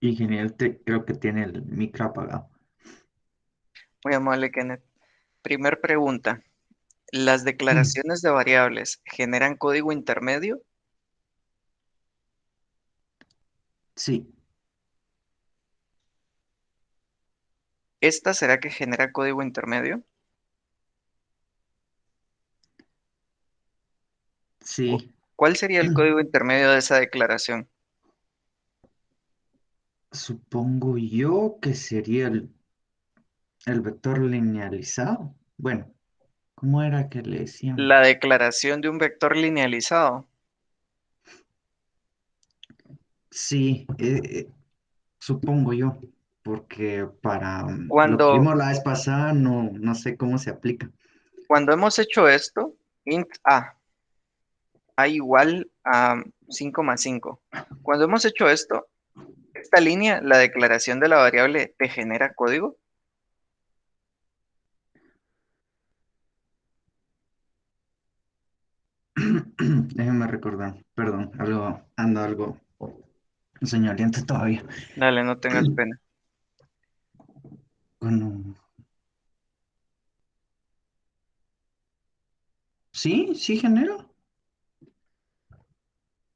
Ingeniero, creo que tiene el micro apagado. Muy amable, Kenneth. Primer pregunta. ¿Las declaraciones de variables generan código intermedio? Sí, ¿Esta será que genera código intermedio? Cu- sí. ¿Cuál sería el código intermedio de esa declaración? Supongo yo que sería el vector linealizado. Bueno, ¿cómo era que le decían? La declaración de un vector linealizado. Sí, supongo yo, porque para lo que Cuando, vimos la vez pasada no sé cómo se aplica. cuando hemos hecho esto, int a igual a 5 más 5. Cuando hemos hecho esto, esta línea, la declaración de la variable, ¿te genera código? Déjenme recordar, perdón, ando algo señoriento todavía. Dale, no tengas pena. Bueno, sí, sí genero.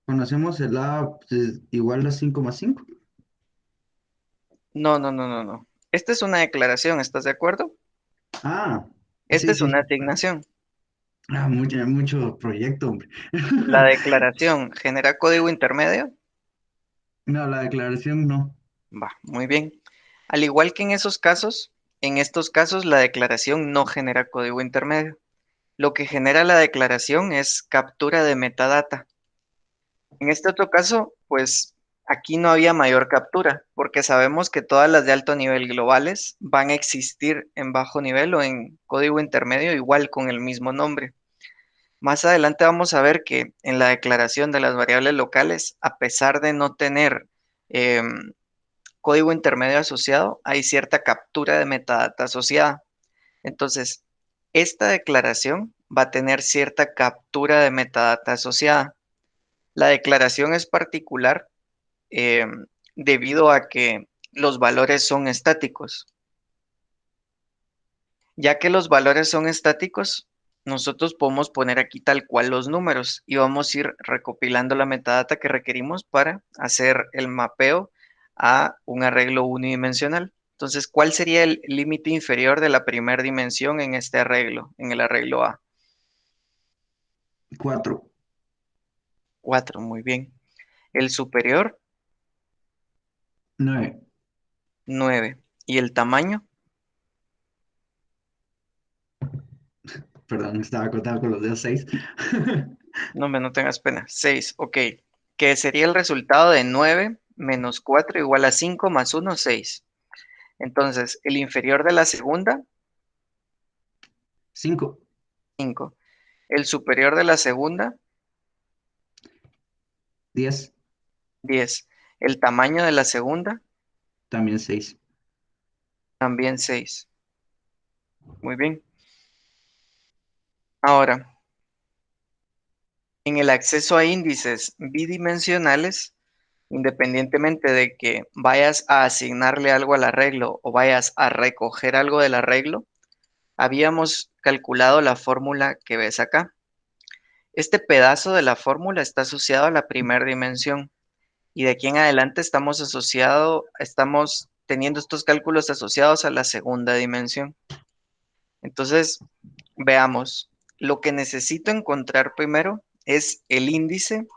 Conocemos el A pues, igual a 5 más 5. No, no, no, no, no. Esta es una declaración, ¿estás de acuerdo? Ah, Esta sí, es una sí. asignación. Mucho proyecto, hombre. La declaración genera código intermedio. No, la declaración no. Va, muy bien. Al igual que en esos casos, en estos casos la declaración no genera código intermedio. Lo que genera la declaración es captura de metadata. En este otro caso, pues aquí no había mayor captura, porque sabemos que todas las de alto nivel globales van a existir en bajo nivel o en código intermedio igual con el mismo nombre. Más adelante vamos a ver que en la declaración de las variables locales, a pesar de no tener código intermedio asociado, hay cierta captura de metadata asociada. Entonces, esta declaración va a tener cierta captura de metadata asociada. La declaración es particular eh, debido a que los valores son estáticos. Ya que los valores son estáticos, nosotros podemos poner aquí tal cual los números y vamos a ir recopilando la metadata que requerimos para hacer el mapeo a un arreglo unidimensional. Entonces, ¿cuál sería el límite inferior de la primera dimensión en este arreglo, en el arreglo A? 4. 4, muy bien. El superior, 9. 9. ¿Y el tamaño? Perdón, estaba contando con los dedos 6. No, hombre, no tengas pena. 6, ok. ¿Qué sería el resultado de 9 menos 4 igual a 5 más 1, 6? Entonces, el inferior de la segunda, 5. 5. El superior de la segunda, 10. 10. El tamaño de la segunda, También 6. también 6. Muy bien. Ahora, en el acceso a índices bidimensionales, independientemente de que vayas a asignarle algo al arreglo o vayas a recoger algo del arreglo, habíamos calculado la fórmula que ves acá. Este pedazo de la fórmula está asociado a la primera dimensión y de aquí en adelante estamos teniendo estos cálculos asociados a la segunda dimensión. Entonces, veamos, lo que necesito encontrar primero es el índice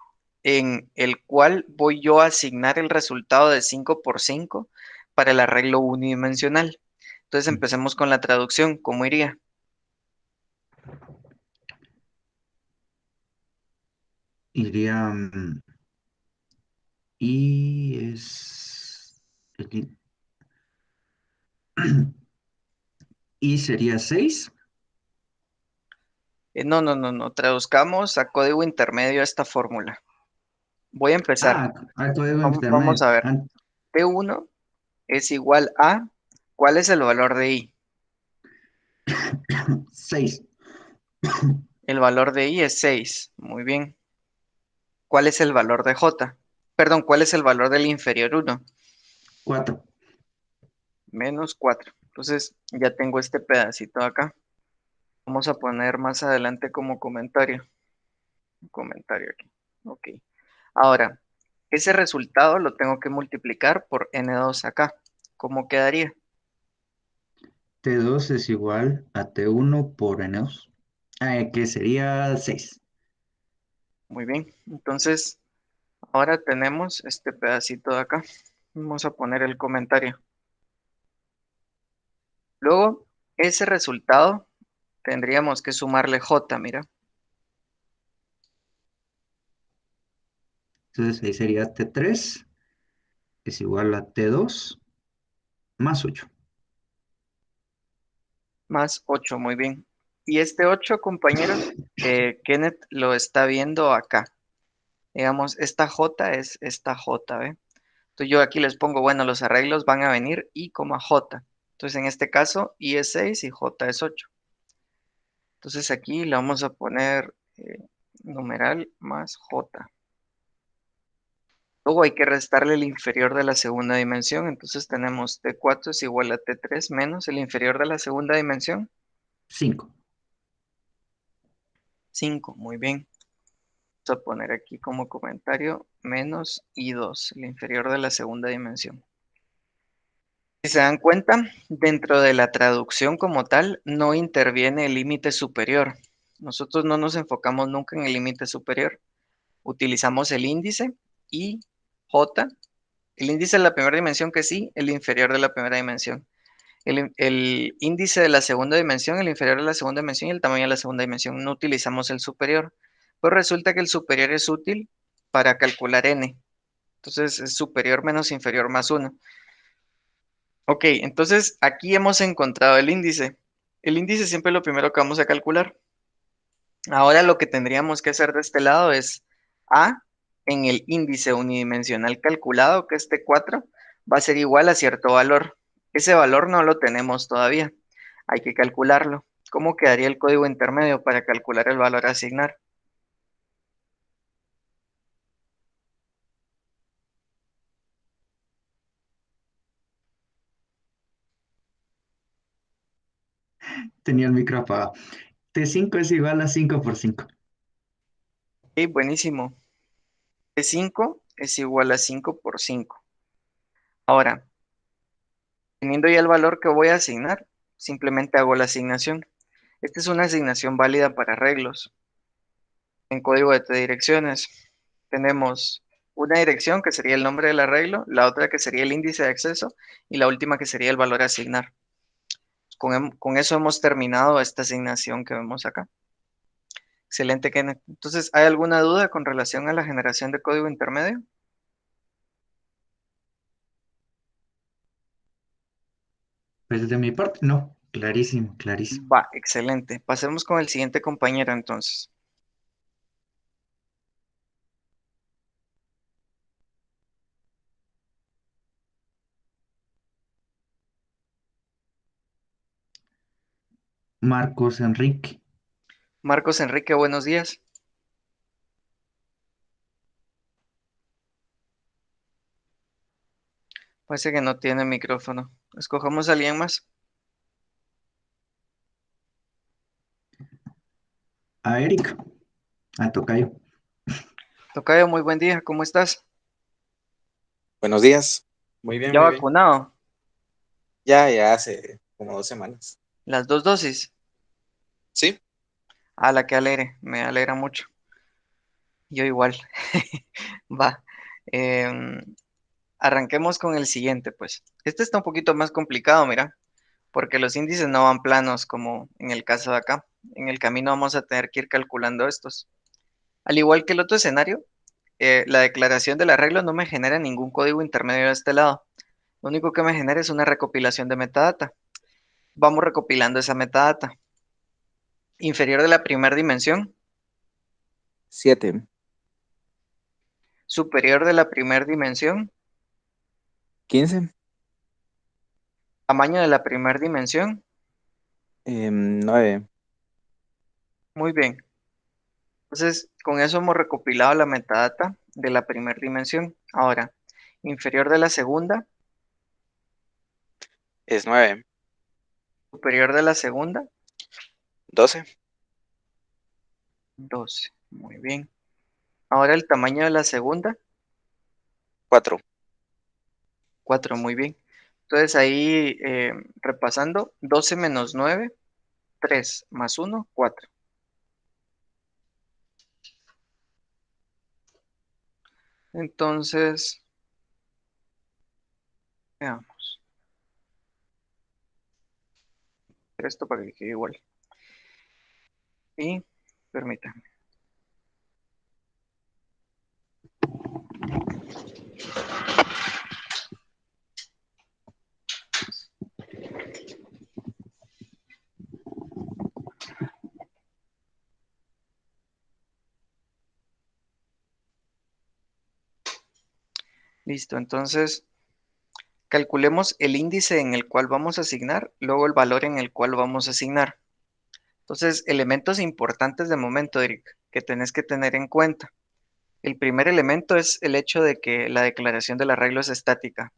en el cual voy yo a asignar el resultado de 5 por 5 para el arreglo unidimensional. Entonces, empecemos con la traducción. ¿Cómo iría? Iría. Y es. Y sería 6. No, no, no, no. Traduzcamos a código intermedio esta fórmula. Voy a empezar. Al código Vamos intermedio. a ver. T1 es igual a, ¿cuál es el valor de I? 6. El valor de I es 6. Muy bien. ¿Cuál es el valor de J? Perdón, ¿cuál es el valor del inferior uno? 4. Menos 4. Entonces ya tengo este pedacito acá. Vamos a poner más adelante como comentario. Un comentario aquí. Ok. Ahora, ese resultado lo tengo que multiplicar por n2 acá. ¿Cómo quedaría? T2 es igual a T1 por N2, que sería 6. Muy bien. Entonces, ahora tenemos este pedacito de acá. Vamos a poner el comentario. Luego, ese resultado tendríamos que sumarle j, mira. Entonces ahí sería T3 es igual a T2 más 8. Más 8, muy bien. Y este 8, compañeros, Kenneth lo está viendo acá. Digamos, esta J es esta J, ¿ve? Entonces yo aquí les pongo, bueno, los arreglos van a venir I, J. Entonces en este caso I es 6 y J es 8. Entonces aquí le vamos a poner numeral más J. Luego hay que restarle el inferior de la segunda dimensión. Entonces tenemos T4 es igual a T3 menos el inferior de la segunda dimensión. 5. 5, muy bien. Vamos a poner aquí como comentario menos I2, el inferior de la segunda dimensión. Si se dan cuenta, dentro de la traducción como tal, no interviene el límite superior. Nosotros no nos enfocamos nunca en el límite superior. Utilizamos el índice y J. El índice de la primera dimensión que sí, el inferior de la primera dimensión. El índice de la segunda dimensión, el inferior de la segunda dimensión y el tamaño de la segunda dimensión. No utilizamos el superior. Pues resulta que el superior es útil para calcular n. Entonces es superior menos inferior más 1. Ok, entonces aquí hemos encontrado el índice. El índice siempre es lo primero que vamos a calcular. Ahora lo que tendríamos que hacer de este lado es A en el índice unidimensional calculado, que es T4, va a ser igual a cierto valor. Ese valor no lo tenemos todavía. Hay que calcularlo. ¿Cómo quedaría el código intermedio para calcular el valor a asignar? Tenía el micro apagado. T5 es igual a 5 por 5. Ok, buenísimo. T5 es igual a 5 por 5. Ahora, teniendo ya el valor que voy a asignar, simplemente hago la asignación. Esta es una asignación válida para arreglos. En código de T direcciones tenemos una dirección que sería el nombre del arreglo, la otra que sería el índice de acceso y la última que sería el valor a asignar. Con eso hemos terminado esta asignación que vemos acá. Excelente, Kenneth. Entonces, ¿hay alguna duda con relación a la generación de código intermedio? Pues de mi parte, no. Clarísimo, clarísimo. Va, excelente. Pasemos con el siguiente compañero entonces. Marcos Enrique. Marcos Enrique, buenos días. Parece que no tiene micrófono. Escojamos a alguien más. A Eric. A Tocayo. Tocayo, muy buen día. ¿Cómo estás? Buenos días. Muy bien, ¿Ya muy bien. vacunado? Ya hace como 2 semanas. Las dos dosis. Sí, A la que alegre, me alegra mucho. Yo igual. Va. Em, Arranquemos con el siguiente, pues. Este está un poquito más complicado, mira, porque los índices no van planos como en el caso de acá. En el camino vamos a tener que ir calculando estos. Al igual que el otro escenario, la declaración del arreglo no me genera ningún código intermedio de este lado. Lo único que me genera es una recopilación de metadata. Vamos recopilando esa metadata. Inferior de la primera dimensión, 7, superior de la primera dimensión, 15, tamaño de la primera dimensión. 9, Muy bien. Entonces, con eso hemos recopilado la metadata de la primera dimensión. Ahora, inferior de la segunda, es 9. Superior de la segunda, 12. 12. Muy bien. Ahora el tamaño de la segunda, 4. 4. Muy bien. Entonces ahí repasando, 12 menos 9, 3 más 1, 4. Entonces, veamos. Esto para que quede igual. Y permítanme. Listo. Entonces, calculemos el índice en el cual vamos a asignar, luego el valor en el cual vamos a asignar. Entonces, elementos importantes de momento, Eric, que tenés que tener en cuenta. El primer elemento es el hecho de que la declaración del arreglo es estática.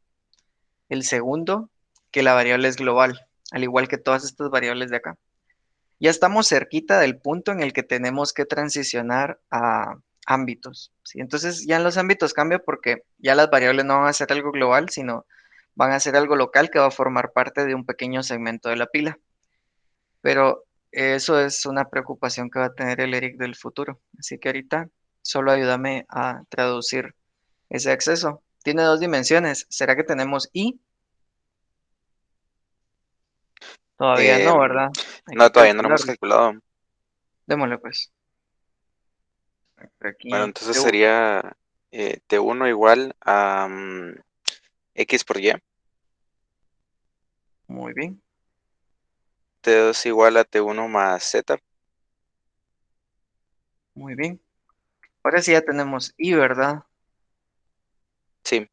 El segundo, que la variable es global, al igual que todas estas variables de acá. Ya estamos cerquita del punto en el que tenemos que transicionar a ámbitos, ¿sí? Entonces ya en los ámbitos cambia porque ya las variables no van a ser algo global, sino van a ser algo local que va a formar parte de un pequeño segmento de la pila. Pero eso es una preocupación que va a tener el Eric del futuro. Así que ahorita solo ayúdame a traducir ese acceso. Tiene dos dimensiones. ¿Será que tenemos I? Todavía no, Em, ¿verdad? Hay no, que todavía no lo hemos calcularlo. calculado. Démosle pues. Por Bueno, aquí. entonces sería T1 igual a X por Y. Muy bien, T2 igual a T1 más Z. muy bien. Ahora sí ya tenemos I, ¿verdad? Sí.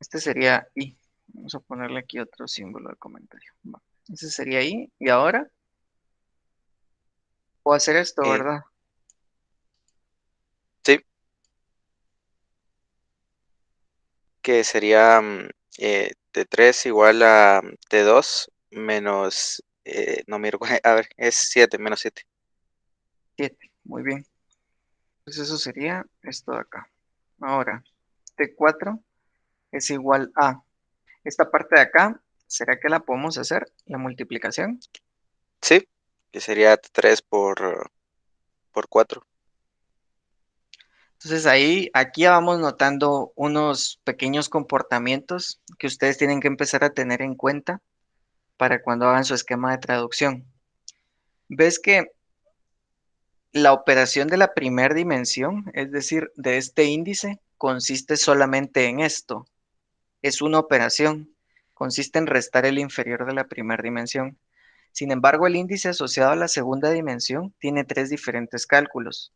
Este sería I. Vamos a ponerle aquí otro símbolo de comentario. Va. Ese sería I. Y ahora puedo hacer esto, eh, ¿verdad? sí, que sería T3 igual a T2 menos, no miro, a ver, es 7 menos 7. 7. Muy bien. Pues eso sería esto de acá. Ahora, T4 es igual a esta parte de acá. ¿Será que la podemos hacer? La multiplicación. Sí, que sería T3 por 4. Entonces ahí, aquí ya vamos notando unos pequeños comportamientos que ustedes tienen que empezar a tener en cuenta para cuando hagan su esquema de traducción. Ves que la operación de la primera dimensión, es decir, de este índice, consiste solamente en esto. Es una operación. Consiste en restar el inferior de la primera dimensión. Sin embargo, el índice asociado a la segunda dimensión tiene tres diferentes cálculos.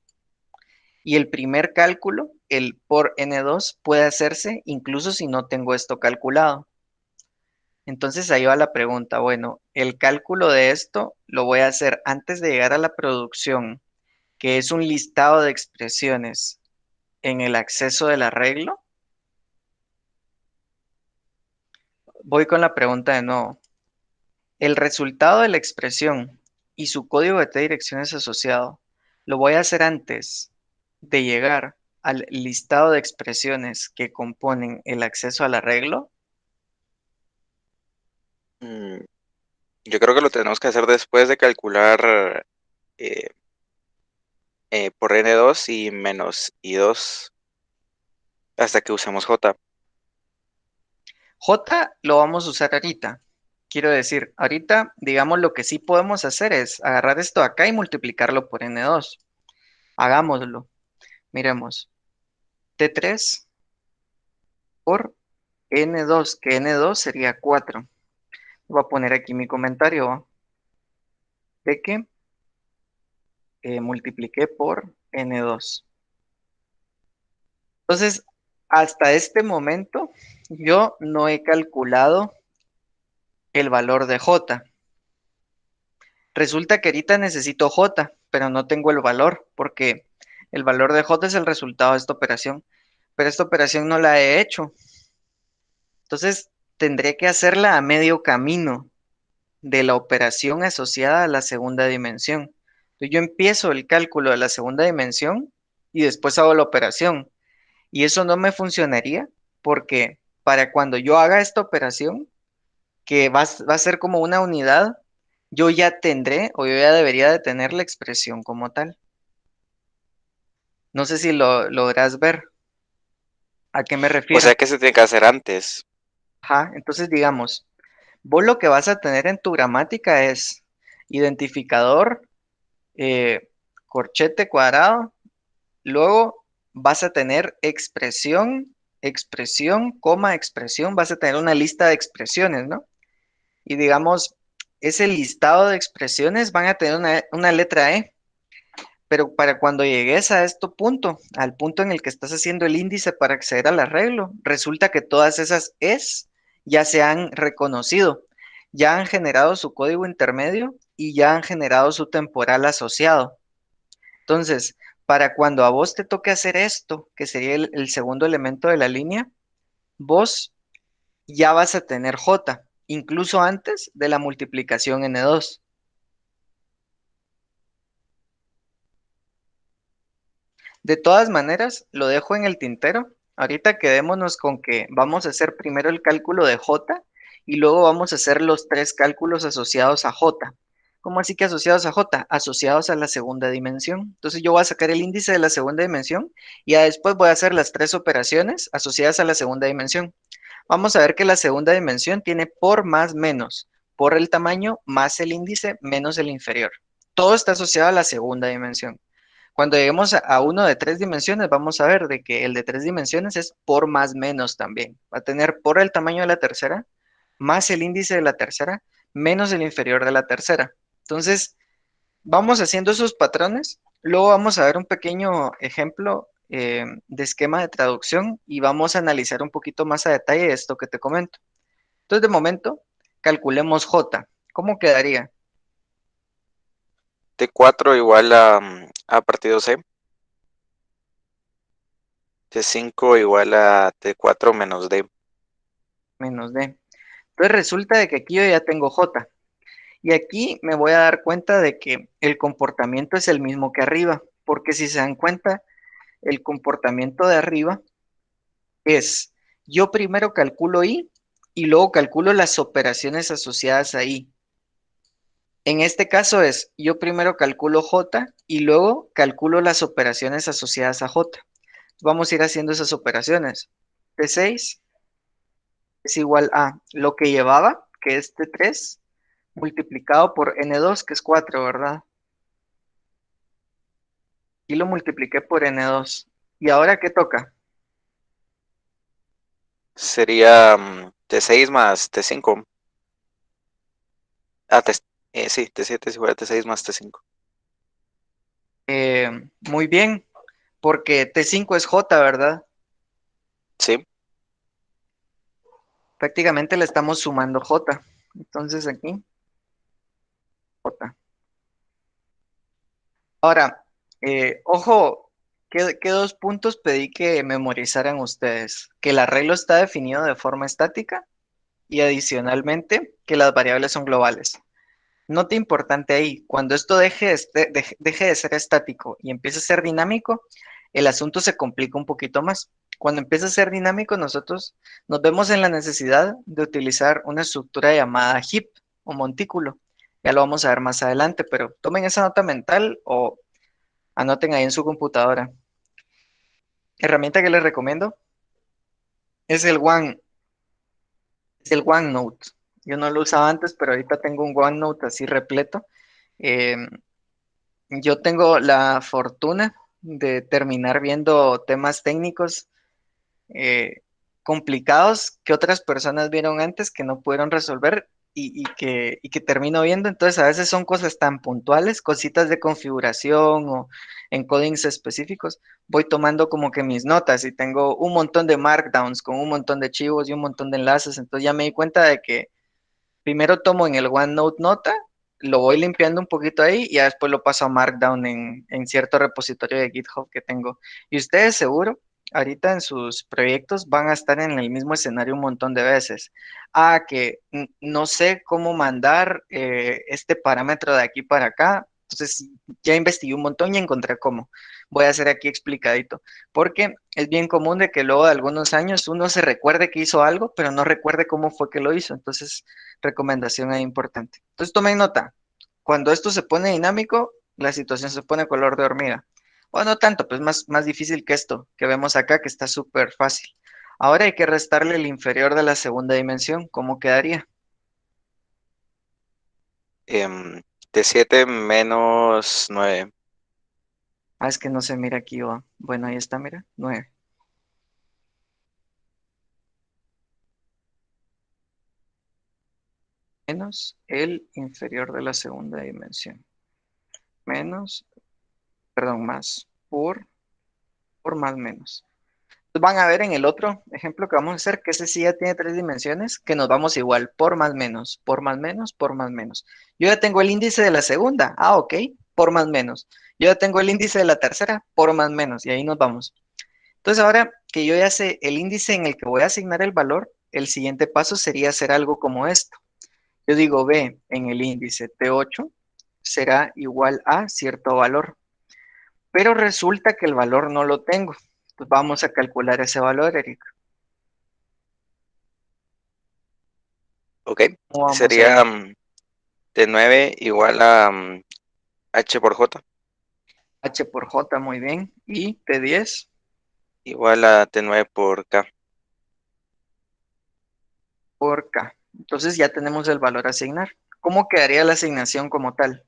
Y el primer cálculo, el por n2, puede hacerse incluso si no tengo esto calculado. Entonces ahí va la pregunta, bueno, el cálculo de esto lo voy a hacer antes de llegar a la producción, que es un listado de expresiones en el acceso del arreglo. Voy con la pregunta de nuevo. El resultado de la expresión y su código de t-direcciones asociado, ¿lo voy a hacer antes de llegar al listado de expresiones que componen el acceso al arreglo? Mm, yo creo que lo tenemos que hacer después de calcular eh, por N2 y menos I2 hasta que usemos J. J lo vamos a usar ahorita. Quiero decir, ahorita, digamos, lo que sí podemos hacer es agarrar esto acá y multiplicarlo por N2. Hagámoslo. Miremos. T3 por N2, que N2 sería 4. Voy a poner aquí mi comentario, ¿va? De que multipliqué por N2. Entonces, hasta este momento, yo no he calculado el valor de J. Resulta que ahorita necesito J, pero no tengo el valor, porque el valor de J es el resultado de esta operación, pero esta operación no la he hecho. Entonces, tendré que hacerla a medio camino de la operación asociada a la segunda dimensión. Entonces, yo empiezo el cálculo de la segunda dimensión y después hago la operación. Y eso no me funcionaría porque para cuando yo haga esta operación, que va a ser como una unidad, yo ya tendré o yo ya debería de tener la expresión como tal. No sé si lo logras ver. ¿A qué me O refiero? sea que se tiene que hacer antes. Ajá, entonces digamos, vos lo que vas a tener en tu gramática es identificador, eh, corchete cuadrado, luego vas a tener expresión, expresión, coma, expresión, vas a tener una lista de expresiones, ¿no? Y digamos, ese listado de expresiones van a tener una letra E, pero para cuando llegues a este punto, al punto en el que estás haciendo el índice para acceder al arreglo, resulta que todas esas es ya se han reconocido, ya han generado su código intermedio y ya han generado su temporal asociado. Entonces, para cuando a vos te toque hacer esto, que sería el segundo elemento de la línea, vos ya vas a tener J, incluso antes de la multiplicación N2. De todas maneras, lo dejo en el tintero. Ahorita quedémonos con que vamos a hacer primero el cálculo de J y luego vamos a hacer los tres cálculos asociados a J. ¿Cómo así que asociados a J? Asociados a la segunda dimensión. Entonces yo voy a sacar el índice de la segunda dimensión y ya después voy a hacer las tres operaciones asociadas a la segunda dimensión. Vamos a ver que la segunda dimensión tiene por más menos, por el tamaño más el índice menos el inferior. Todo está asociado a la segunda dimensión. Cuando lleguemos a uno de tres dimensiones, vamos a ver de que el de tres dimensiones es por más menos también. Va a tener por el tamaño de la tercera, más el índice de la tercera, menos el inferior de la tercera. Entonces, vamos haciendo esos patrones. Luego vamos a ver un pequeño ejemplo de esquema de traducción y vamos a analizar un poquito más a detalle esto que te comento. Entonces, de momento, calculemos J. ¿Cómo quedaría? T4 igual a partido C. T5 igual a T4 menos D. Menos D. Entonces resulta de que aquí yo ya tengo J. Y aquí me voy a dar cuenta de que el comportamiento es el mismo que arriba, porque si se dan cuenta, el comportamiento de arriba es, yo primero calculo I y luego calculo las operaciones asociadas a I. En este caso es, yo primero calculo J y luego calculo las operaciones asociadas a J. Vamos a ir haciendo esas operaciones. T6 es igual a lo que llevaba, que es T3, multiplicado por N2, que es 4, ¿verdad? Y lo multipliqué por N2. ¿Y ahora qué toca? Sería T6 más T5. Ah, sí, T7 es igual a T6 más T5. Muy bien, porque T5 es J, ¿verdad? Sí, Prácticamente le estamos sumando J. Entonces aquí, J. Ahora, ojo, ¿qué dos puntos pedí que memorizaran ustedes? Que el arreglo está definido de forma estática y adicionalmente que las variables son globales. Nota importante ahí, cuando esto deje de ser estático y empiece a ser dinámico, el asunto se complica un poquito más. Cuando empieza a ser dinámico, nosotros nos vemos en la necesidad de utilizar una estructura llamada heap o montículo. Ya lo vamos a ver más adelante, pero tomen esa nota mental o anoten ahí en su computadora. Herramienta que les recomiendo es el OneNote. Yo no lo usaba antes, pero ahorita tengo un OneNote así repleto. Eh, Yo tengo la fortuna de terminar viendo temas técnicos eh, complicados que otras personas vieron antes que no pudieron resolver y que termino viendo. Entonces, a veces son cosas tan puntuales, cositas de configuración o encodings específicos. Voy tomando como que mis notas y tengo un montón de markdowns con un montón de archivos y un montón de enlaces. Entonces, ya me di cuenta de que primero tomo en el OneNote nota, lo voy limpiando un poquito ahí y ya después lo paso a Markdown en cierto repositorio de GitHub que tengo. ¿Y ustedes seguro? ahorita en sus proyectos van a estar en el mismo escenario un montón de veces. Que no sé cómo mandar este parámetro de aquí para acá. Entonces ya investigué un montón y encontré cómo. Voy a hacer aquí explicadito. Porque es bien común de que luego de algunos años uno se recuerde que hizo algo, pero no recuerde cómo fue que lo hizo. Entonces, recomendación ahí importante. Entonces tomen nota. Cuando esto se pone dinámico, la situación se pone color de hormiga. O no tanto, pues más difícil que esto que vemos acá, que está súper fácil. Ahora hay que restarle el inferior de la segunda dimensión. ¿Cómo quedaría? De 7 menos 9. Es que no se mira aquí, va. Bueno, ahí está, mira, 9. Menos el inferior de la segunda dimensión. Menos, perdón, más por más menos. Van a ver en el otro ejemplo que vamos a hacer, que ese sí ya tiene 3 dimensiones, que nos vamos igual, por más menos, por más menos, por más menos. Yo ya tengo el índice de la segunda, ok, por más menos. Yo ya tengo el índice de la tercera, por más menos, y ahí nos vamos. Entonces ahora que yo ya sé el índice en el que voy a asignar el valor, el siguiente paso sería hacer algo como esto. Yo digo B en el índice T8 será igual a cierto valor, pero resulta que el valor no lo tengo. Pues vamos a calcular ese valor, Eric. Ok. ¿Cómo vamos Sería ahí? de 9 igual a H por J H por J, muy bien. Y T10 igual a T9 por K. por K. Entonces ya tenemos el valor a asignar. ¿Cómo quedaría la asignación como tal?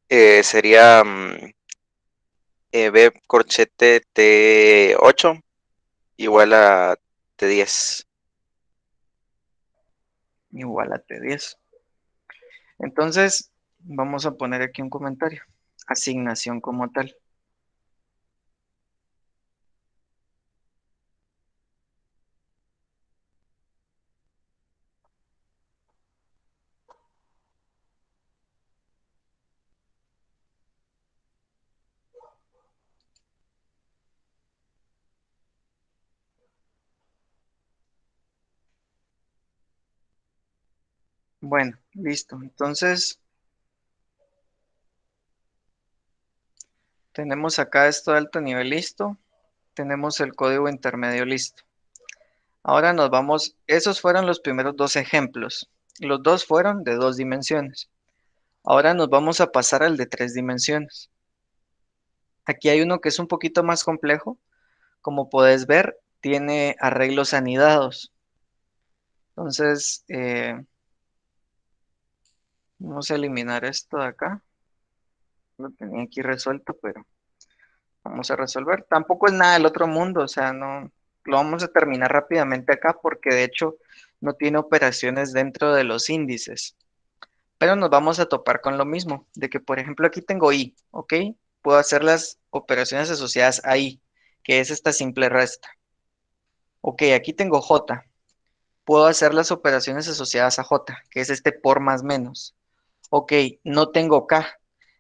Sería B corchete T8 igual a T10. Igual a T10. Entonces, vamos a poner aquí un comentario. Asignación como tal. Bueno, listo. Entonces, tenemos acá esto de alto nivel listo. Tenemos el código intermedio listo. Ahora nos vamos, esos fueron los primeros dos ejemplos. Los dos fueron de 2 dimensiones. Ahora nos vamos a pasar al de 3 dimensiones. Aquí hay uno que es un poquito más complejo. Como puedes ver, tiene arreglos anidados. Entonces, vamos a eliminar esto de acá. Lo tenía aquí resuelto, pero vamos a resolver. Tampoco es nada del otro mundo, o sea, no lo vamos a terminar rápidamente acá porque de hecho no tiene operaciones dentro de los índices. Pero nos vamos a topar con lo mismo, de que por ejemplo aquí tengo i, ¿ok? Puedo hacer las operaciones asociadas a i, que es esta simple resta. Ok, aquí tengo j, puedo hacer las operaciones asociadas a j, que es este por más menos. Ok, no tengo k,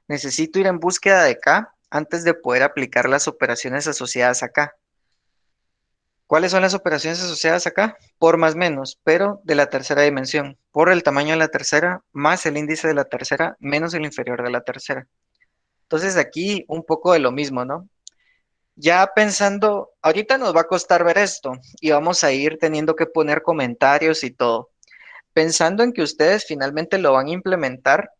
necesito ir en búsqueda de k antes de poder aplicar las operaciones asociadas a k. ¿Cuáles son las operaciones asociadas acá? Por más menos, pero de la tercera dimensión, por el tamaño de la tercera, más el índice de la tercera, menos el inferior de la tercera. Entonces aquí un poco de lo mismo, ¿no? Ya pensando, ahorita nos va a costar ver esto y vamos a ir teniendo que poner comentarios y todo. Pensando en que ustedes finalmente lo van a implementar,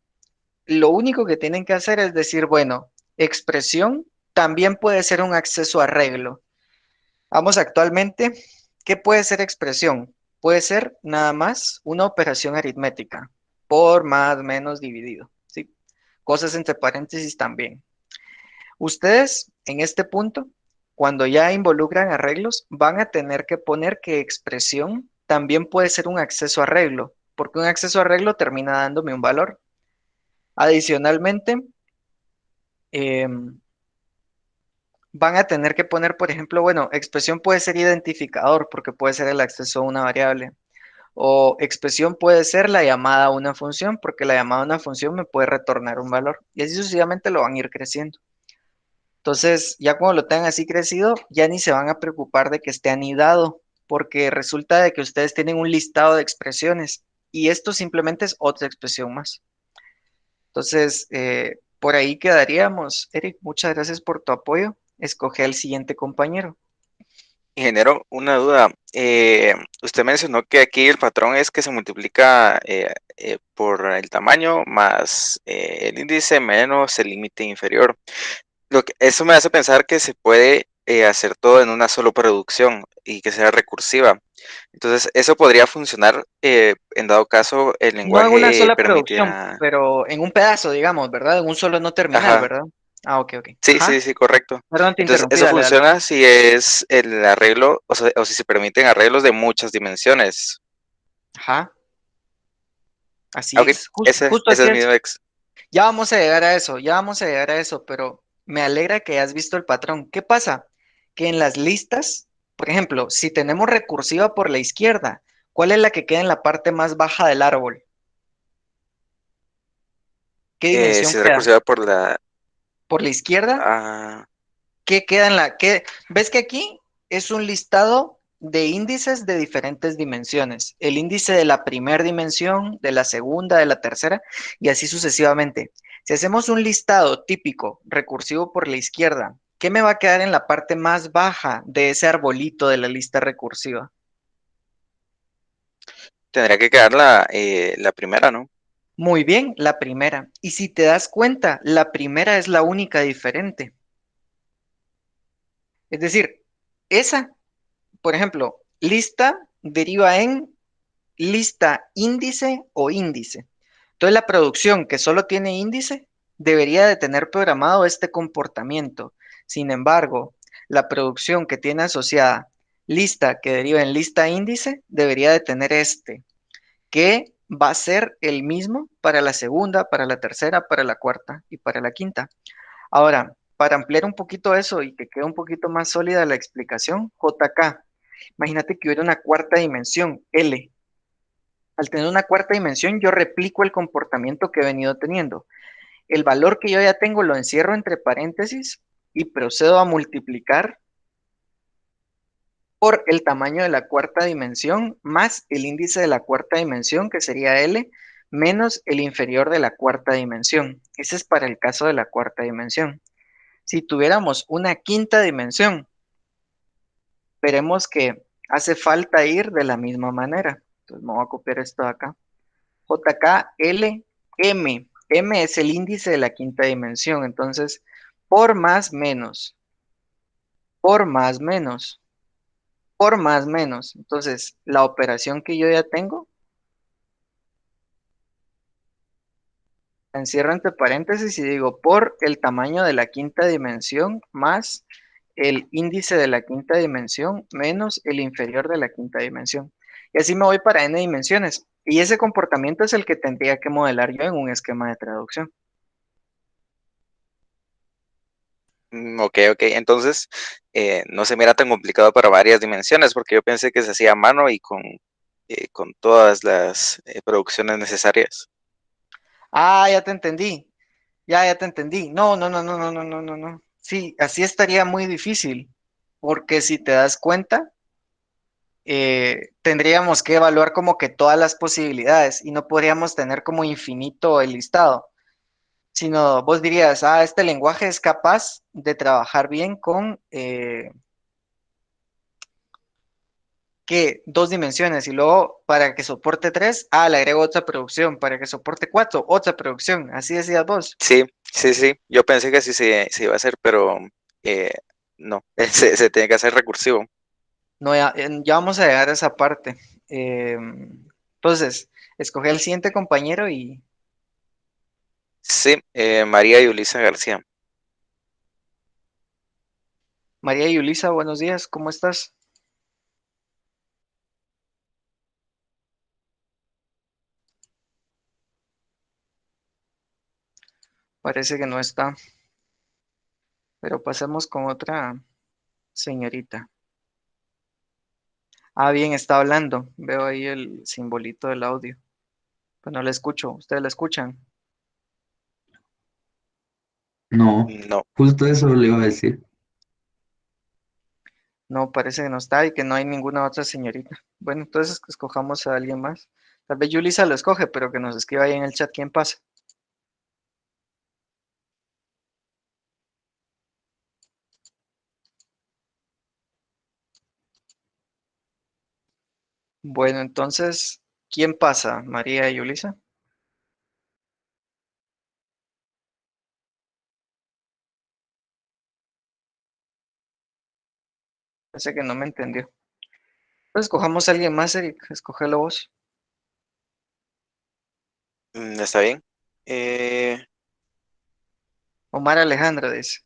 lo único que tienen que hacer es decir, bueno, expresión también puede ser un acceso a arreglo. Vamos actualmente, ¿qué puede ser expresión? Puede ser nada más una operación aritmética, por más menos dividido, ¿sí? Cosas entre paréntesis también. Ustedes, en este punto, cuando ya involucran arreglos, van a tener que poner que expresión también puede ser un acceso a arreglo, porque un acceso a arreglo termina dándome un valor. Adicionalmente, van a tener que poner, por ejemplo, bueno, expresión puede ser identificador, porque puede ser el acceso a una variable. O expresión puede ser la llamada a una función, porque la llamada a una función me puede retornar un valor. Y así sucesivamente lo van a ir creciendo. Entonces, ya cuando lo tengan así crecido, ya ni se van a preocupar de que esté anidado, porque resulta de que ustedes tienen un listado de expresiones y esto simplemente es otra expresión más. Entonces, por ahí quedaríamos. Eric, muchas gracias por tu apoyo. Escoge al siguiente compañero. Ingeniero, una duda. Usted mencionó que aquí el patrón es que se multiplica por el tamaño más el índice menos el límite inferior. Eso me hace pensar que se puede hacer todo en una sola producción y que sea recursiva. Entonces, eso podría funcionar en dado caso el No en una lenguaje sola producción, permitiera. pero en un pedazo, digamos, ¿verdad? En un solo no terminal, Ajá, ¿verdad? Ah, ok, ok. sí, Ajá. sí, sí, correcto. Perdón, te Entonces, interrumpí, eso dale, dale. funciona si es el arreglo, o sea, o si se permiten arreglos de muchas dimensiones. Ajá, Ah, así ok, es. Justo ese así es mi es. ex. Ya vamos a llegar a eso, ya vamos a llegar a eso, pero me alegra que hayas visto el patrón. ¿Qué pasa? Que en las listas, por ejemplo, si tenemos recursiva por la izquierda, ¿cuál es la que queda en la parte más baja del árbol? ¿Qué dimensión Si es queda? recursiva por la. Por la izquierda, Ah, ¿qué queda en la qué? ¿Ves que aquí es un listado de índices de diferentes dimensiones? El índice de la primera dimensión, de la segunda, de la tercera, y así sucesivamente. Si hacemos un listado típico, recursivo por la izquierda, ¿qué me va a quedar en la parte más baja de ese arbolito de la lista recursiva? tendría que quedar la primera, ¿no? Muy bien, la primera. Y si te das cuenta, la primera es la única diferente. Es decir, esa, por ejemplo, lista deriva en lista índice o índice. Entonces la producción que solo tiene índice debería de tener programado este comportamiento. Sin embargo, la producción que tiene asociada lista que deriva en lista índice debería de tener este, que va a ser el mismo para la segunda, para la tercera, para la cuarta y para la quinta. Ahora, para ampliar un poquito eso y que quede un poquito más sólida la explicación, JK, imagínate que hubiera una cuarta dimensión, L. Al tener una cuarta dimensión, yo replico el comportamiento que he venido teniendo. El valor que yo ya tengo lo encierro entre paréntesis y procedo a multiplicar por el tamaño de la cuarta dimensión más el índice de la cuarta dimensión, que sería L, menos el inferior de la cuarta dimensión. Ese es para el caso de la cuarta dimensión. Si tuviéramos una quinta dimensión, veremos que hace falta ir de la misma manera. Entonces me voy a copiar esto de acá. JKLM. M es el índice de la quinta dimensión. Entonces, por más menos, por más menos, por más menos. Entonces, la operación que yo ya tengo, la encierro entre paréntesis y digo por el tamaño de la quinta dimensión más el índice de la quinta dimensión menos el inferior de la quinta dimensión. Y así me voy para n dimensiones. Y ese comportamiento es el que tendría que modelar yo en un esquema de traducción. Ok, ok. Entonces, no se mira tan complicado para varias dimensiones, porque yo pensé que se hacía a mano y con todas las producciones necesarias. Ah, ya te entendí. Ya te entendí. No, no, no, no, no, no, no, no, no. Sí, así estaría muy difícil, porque si te das cuenta, tendríamos que evaluar como que todas las posibilidades y no podríamos tener como infinito el listado, sino vos dirías, ah, este lenguaje es capaz de trabajar bien con, ¿qué? Dos dimensiones y luego para que soporte tres, ah, le agrego otra producción, para que soporte cuatro, otra producción, así decías vos. Sí, sí, sí. Yo pensé que así se iba a hacer, pero eh, no, se tiene que hacer recursivo. No, ya vamos a llegar a esa parte. Entonces, escoge el siguiente compañero y Sí, María Yulisa García. María y Ulisa, buenos días, ¿cómo estás? Parece que no está, pero pasemos con otra señorita. Ah, bien, está hablando. Veo ahí el simbolito del audio. Pues no la escucho. ¿Ustedes la escuchan? No, No. justo eso le iba a decir. No, parece que no está y que no hay ninguna otra señorita. Bueno, entonces que escojamos a alguien más. Tal vez Yulisa lo escoge, pero que nos escriba ahí en el chat quién pasa. Bueno, entonces, ¿quién pasa? ¿María y Yulisa? Parece que no me entendió. Pues escojamos a alguien más, Eric. Escógelo vos. Está bien. Eh, Omar Alejandra dice.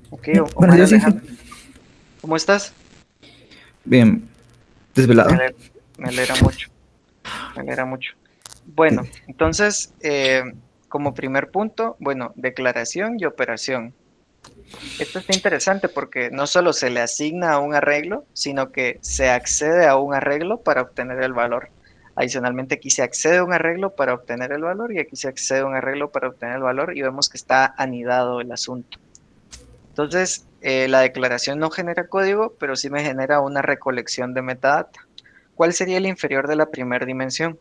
Ok, Buenos Omar días, Inge. Alejandra. ¿Cómo estás? Bien, Me desvelado. ale- me alegra mucho. Me alegra mucho. Bueno, Eh, entonces, como primer punto, bueno, declaración y operación. Esto está interesante porque no solo se le asigna a un arreglo, sino que se accede a un arreglo para obtener el valor. Adicionalmente, aquí se accede a un arreglo para obtener el valor y aquí se accede a un arreglo para obtener el valor y vemos que está anidado el asunto. Entonces, la declaración no genera código, pero sí me genera una recolección de metadata. ¿Cuál sería el inferior de la primera dimensión?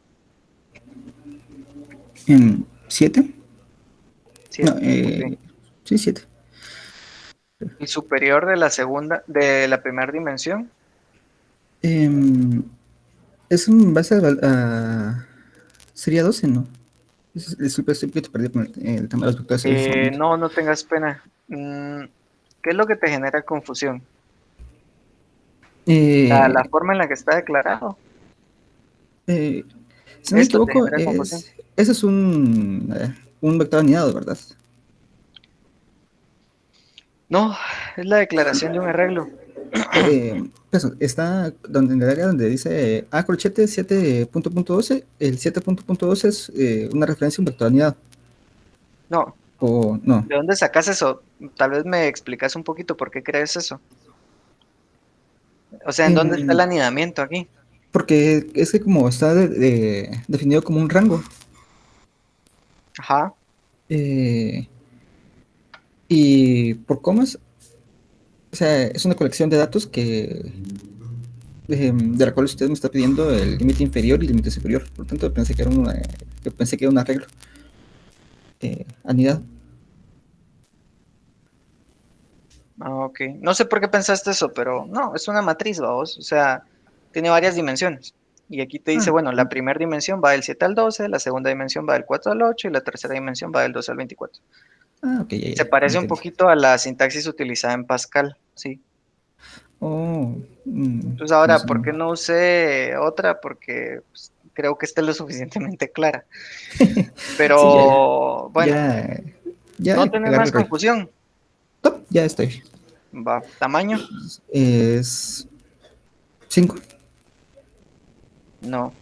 ¿7? No, 7. Muy bien. sí, 7. ¿El superior de la segunda, de la primera dimensión? Es un base sería 12, ¿no? Disculpe, estoy un poquito perdido con el tema de los vectores en ese momento. No, no tengas pena. ¿Qué es lo que te genera confusión? La Eh, forma en la que está declarado. eh, si no me Esto te equivoco, genera confusión. ese es un vector anidado, ¿verdad? No, es la declaración de un arreglo. Está donde, en el área donde dice A corchete 7.12, el 7.12 es una referencia a un vector anidado, No, o no. ¿de dónde sacas eso? Tal vez me explicas un poquito por qué crees eso. O sea, ¿en dónde está el En- anidamiento aquí? Porque es que como está definido como un rango, Ajá. eh, y por comas, o sea, es una colección de datos de la cual usted me está pidiendo el límite inferior y el límite superior. Por tanto, yo pensé que era un arreglo anidado. Ah, ok. No sé por qué pensaste eso, pero no, es una matriz, vamos. O sea, tiene varias dimensiones. Y aquí te dice, Ah, bueno, la primera dimensión va del 7 al 12, la segunda dimensión va del 4 al 8 y la tercera dimensión va del 12 al 24. ok, ya, Se ya, ya parece un entendí. poquito a la sintaxis utilizada en Pascal, sí. Oh, Entonces no ahora, sé. ¿por qué no usé otra? Porque pues, creo que esta es lo suficientemente clara. Sí, ya, ya, Pero bueno, ya, ya no tenés agarré más el rollo. confusión. Top, ya estoy. Va, tamaño, Es 5. no. No,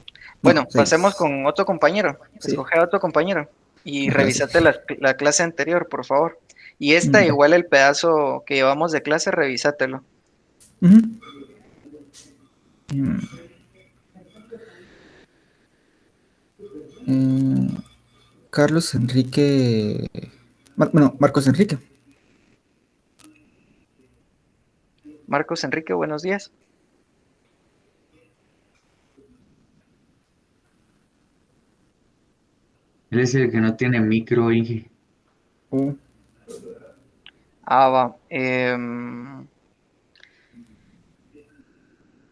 Bueno, pasemos 6. con otro compañero. Sí, Escoge a otro compañero y ojalá sí. revísate la clase anterior, por favor. Y esta, Ya. igual el pedazo que llevamos de clase, revísatelo. Ujú. Mm, eh, Carlos Enrique. Bueno, Marcos Enrique. Marcos Enrique, buenos días. Él es el que no tiene micro, Inge. Oh, Ah, va.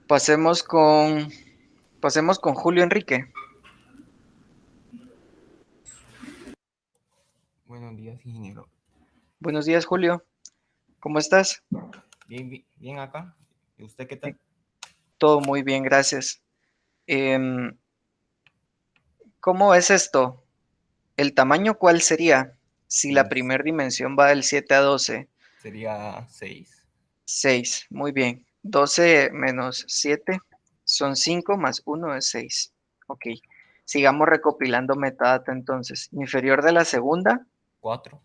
Pasemos con, pasemos con Julio Enrique. Buenos días, ingeniero. Buenos días, Julio. ¿Cómo estás? Bien, bien, bien acá. ¿Y usted qué Eh, tal? Todo muy bien, gracias. Em, ¿Cómo es esto? ¿El tamaño cuál sería? Si la Mm, primera dimensión va del 7 a 12, Sería 6. 6. Muy bien. 12 menos 7 son 5 más uno es 6. Ok. Sigamos recopilando metadata entonces. Inferior de la segunda, 4,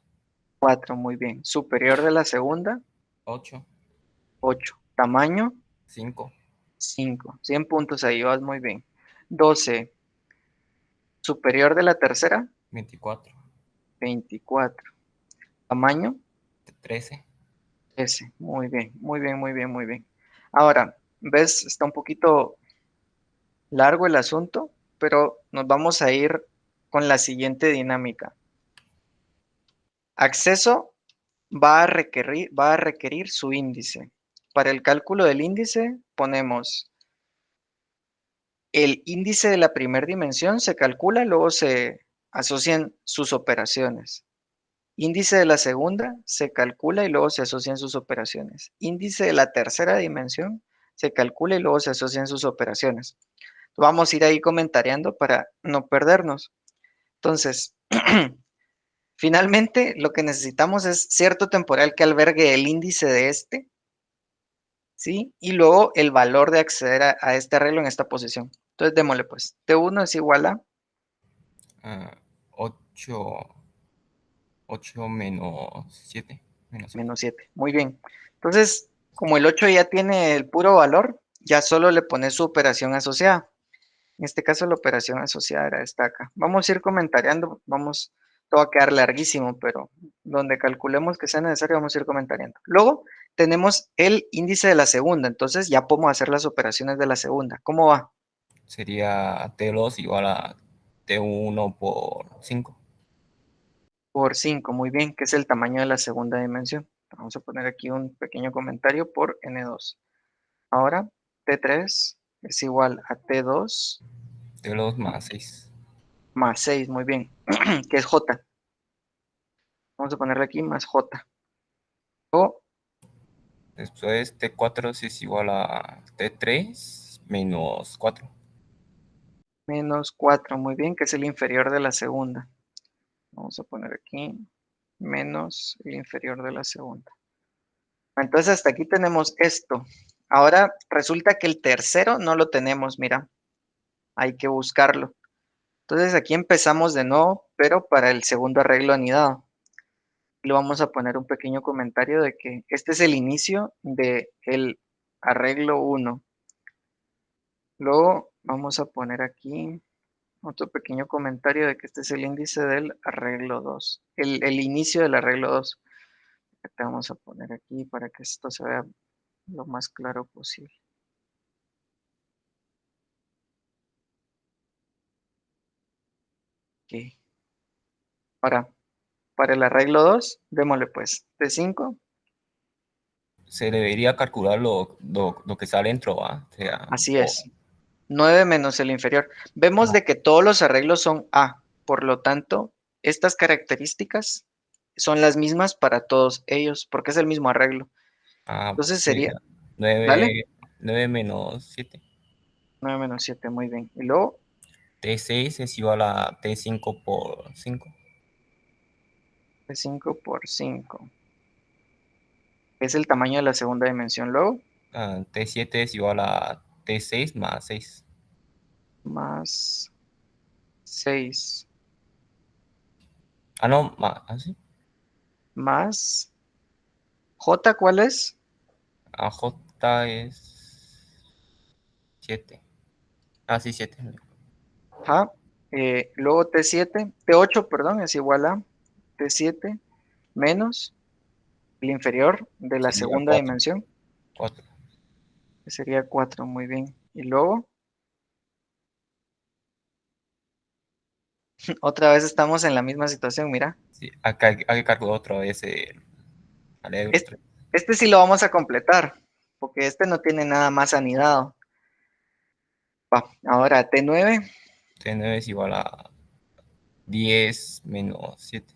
4. Muy bien. Superior de la segunda, 8, 8. Tamaño, 5, 5. 100 puntos ahí, vas muy bien. 12. Superior de la tercera, 24. 24. Tamaño, 13. 13. Muy bien, muy bien, muy bien, muy bien. Ahora, ¿ves? Está un poquito largo el asunto, pero nos vamos a ir con la siguiente dinámica. Acceso va a requerir su índice. Para el cálculo del índice ponemos el índice de la primera dimensión, se calcula, luego se asocian sus operaciones. Índice de la segunda se calcula y luego se asocian sus operaciones. Índice de la tercera dimensión se calcula y luego se asocian sus operaciones. Vamos a ir ahí comentariando para no perdernos. Entonces, finalmente lo que necesitamos es cierto temporal que albergue el índice de este, ¿sí? Y luego el valor de acceder a este arreglo en esta posición. Entonces, démosle pues. T1 es igual a 8. 8 menos 7. Menos 7. menos 7. Muy bien. Entonces, como el 8 ya tiene el puro valor, ya solo le pones su operación asociada. En este caso, la operación asociada era esta acá. Vamos a ir comentariando, todo va a quedar larguísimo, pero donde calculemos que sea necesario, vamos a ir comentariando. Luego, tenemos el índice de la segunda, entonces ya podemos hacer las operaciones de la segunda. ¿Cómo va? Sería T2 igual a T1 por 5. Por 5, muy bien, que es el tamaño de la segunda dimensión. Vamos a poner aquí un pequeño comentario por N2. Ahora, T3 es igual a T2 T2 más 6. más 6, muy bien, que es J. Vamos a ponerle aquí más J. O Después T4 es igual a T3 menos 4. menos 4, muy bien, que es el inferior de la segunda. Vamos a poner aquí menos el inferior de la segunda. Entonces hasta aquí tenemos esto. Ahora resulta que el tercero no lo tenemos, mira. Hay que buscarlo. Entonces aquí empezamos de nuevo, pero para el segundo arreglo anidado. Le vamos a poner un pequeño comentario de que este es el inicio del arreglo 1. Luego vamos a poner aquí otro pequeño comentario de que este es el índice del arreglo 2, el inicio del arreglo 2. Te vamos a poner aquí para que esto se vea lo más claro posible. Ok. Ahora, para el arreglo 2, démosle pues T5. Se debería calcular lo que sale dentro, ¿va? O sea, Así es. 9 menos el inferior. Vemos de que todos los arreglos son A. Por lo tanto, estas características son las mismas para todos ellos, porque es el mismo arreglo. Entonces sería, sería ¿vale? 9 menos 7. 9 menos 7, muy bien. Y luego, T6 es igual a T5 por 5. T5 por 5. Es el tamaño de la segunda dimensión. Luego, T7 es igual a T6 más 6. más 6. No, más, ¿sí? Más J, ¿cuál es? J es 7. Sí, 7. Ajá. Luego T7, T8, perdón, es igual a T7 menos el inferior de la Sería segunda 4. dimensión, 4. que sería 4, muy bien. Y luego, otra vez estamos en la misma situación, mira. Sí, acá hay que calcular otra vez el alegro Este, 3. este sí lo vamos a completar, porque este no tiene nada más anidado. Va, ahora T9 T9 es igual a 10 menos 7.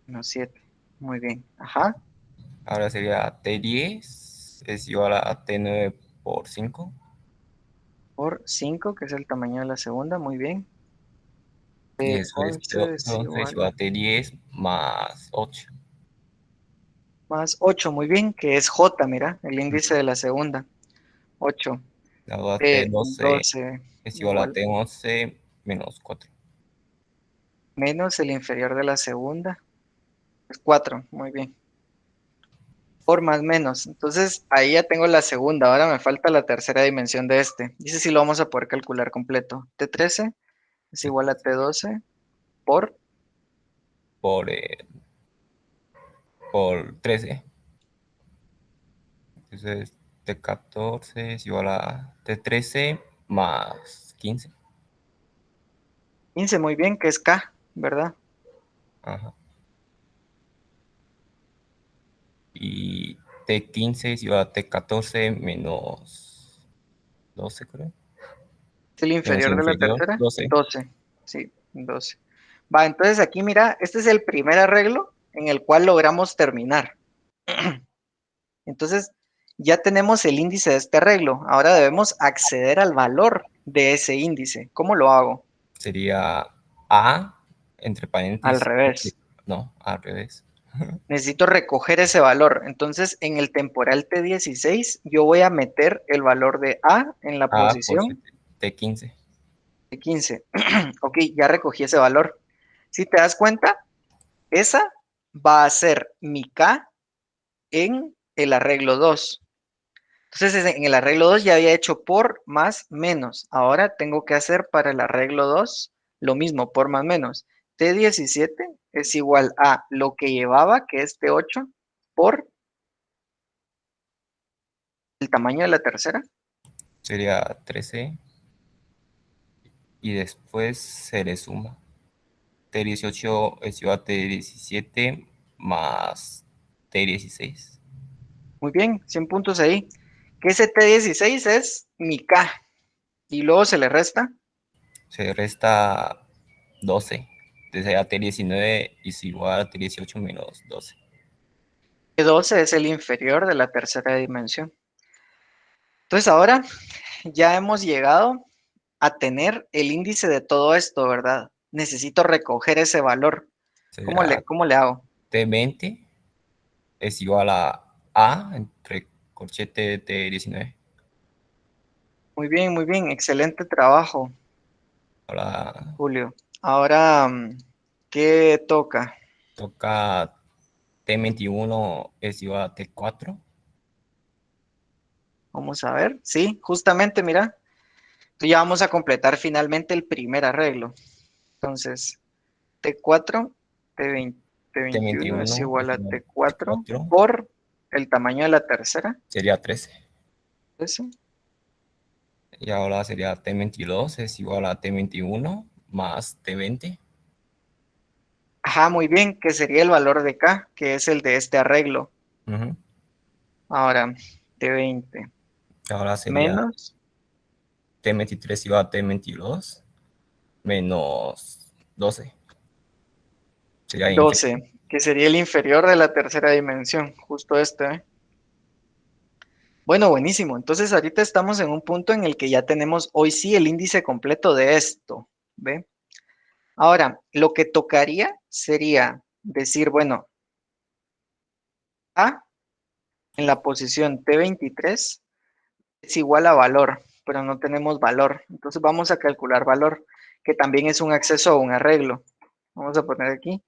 menos 7, muy bien. Ajá, Ahora sería T10 es igual a T9 por 5. por 5, que es el tamaño de la segunda, muy bien. Y eso es T11 es T11 es igual igual a a T10 más 8. más 8, muy bien, que es J, mira, el índice de la segunda. 8. Ahora T12 T12 es igual a igual T11 menos 4. menos el inferior de la segunda. Es 4, muy bien. Por más menos. Entonces ahí ya tengo la segunda. Ahora me falta la tercera dimensión de este. Dice si lo vamos a poder calcular completo. T13 es igual a T12 por por, por 13. Entonces, T14 es igual a T13 más 15. 15, muy bien, que es K, ¿verdad? Ajá. Y T15 es igual a T14 menos 12, creo. ¿Es el Menos el inferior de la inferior, tercera? 12. 12, sí, 12. Va, entonces aquí mira, este es el primer arreglo en el cual logramos terminar. Entonces, ya tenemos el índice de este arreglo. Ahora debemos acceder al valor de ese índice. ¿Cómo lo hago? Sería A, entre Al paréntesis. revés. No, al revés. Necesito recoger ese valor. Entonces, en el temporal T16, yo voy a meter el valor de A en la A por posición T15. de 15. Ok, ya recogí ese valor. Si te das cuenta, esa va a ser mi K en el arreglo 2. Entonces, en el arreglo 2 ya había hecho por más menos. Ahora tengo que hacer para el arreglo 2 lo mismo, por más menos. T17 es igual a lo que llevaba, que es T8, por el tamaño de la tercera. Sería 13. Y después se le suma. T18 es igual a T17 más T16. Muy bien, 100 puntos ahí. Que ese T16 es mi K. Y luego se le resta. Se resta 12. Entonces ya T19 es igual a T18 menos 12. T12 es el inferior de la tercera dimensión. Entonces ahora ya hemos llegado a tener el índice de todo esto, ¿verdad? Necesito recoger ese valor. Sería ¿Cómo le hago? T20 es igual a A entre corchete T19. Muy bien, excelente trabajo, Ahora Julio. Ahora, ¿qué toca? toca T21 es igual a T4. Vamos a ver. Sí, justamente, mira, ya vamos a completar finalmente el primer arreglo. Entonces, T4, T20, T21 es T21 igual es a igual a T4 T4. por el tamaño de la tercera. Sería 13. Ese. Y ahora sería T22 es igual a T21 más T20. Ajá, muy bien, que sería el valor de K, que es el de este arreglo. Ujú. Ahora, T20 Ahora sería menos T23 igual a T22 menos 12. Sería inferior. 12, que sería el inferior de la tercera dimensión, justo este, ¿eh? Bueno, buenísimo. Entonces ahorita estamos en un punto en el que ya tenemos hoy sí el índice completo de esto, ¿ve? Ahora, lo que tocaría sería decir, bueno, A en la posición T23 es igual a valor, pero no tenemos valor. Entonces vamos a calcular valor, que también es un acceso a un arreglo. Vamos a poner aquí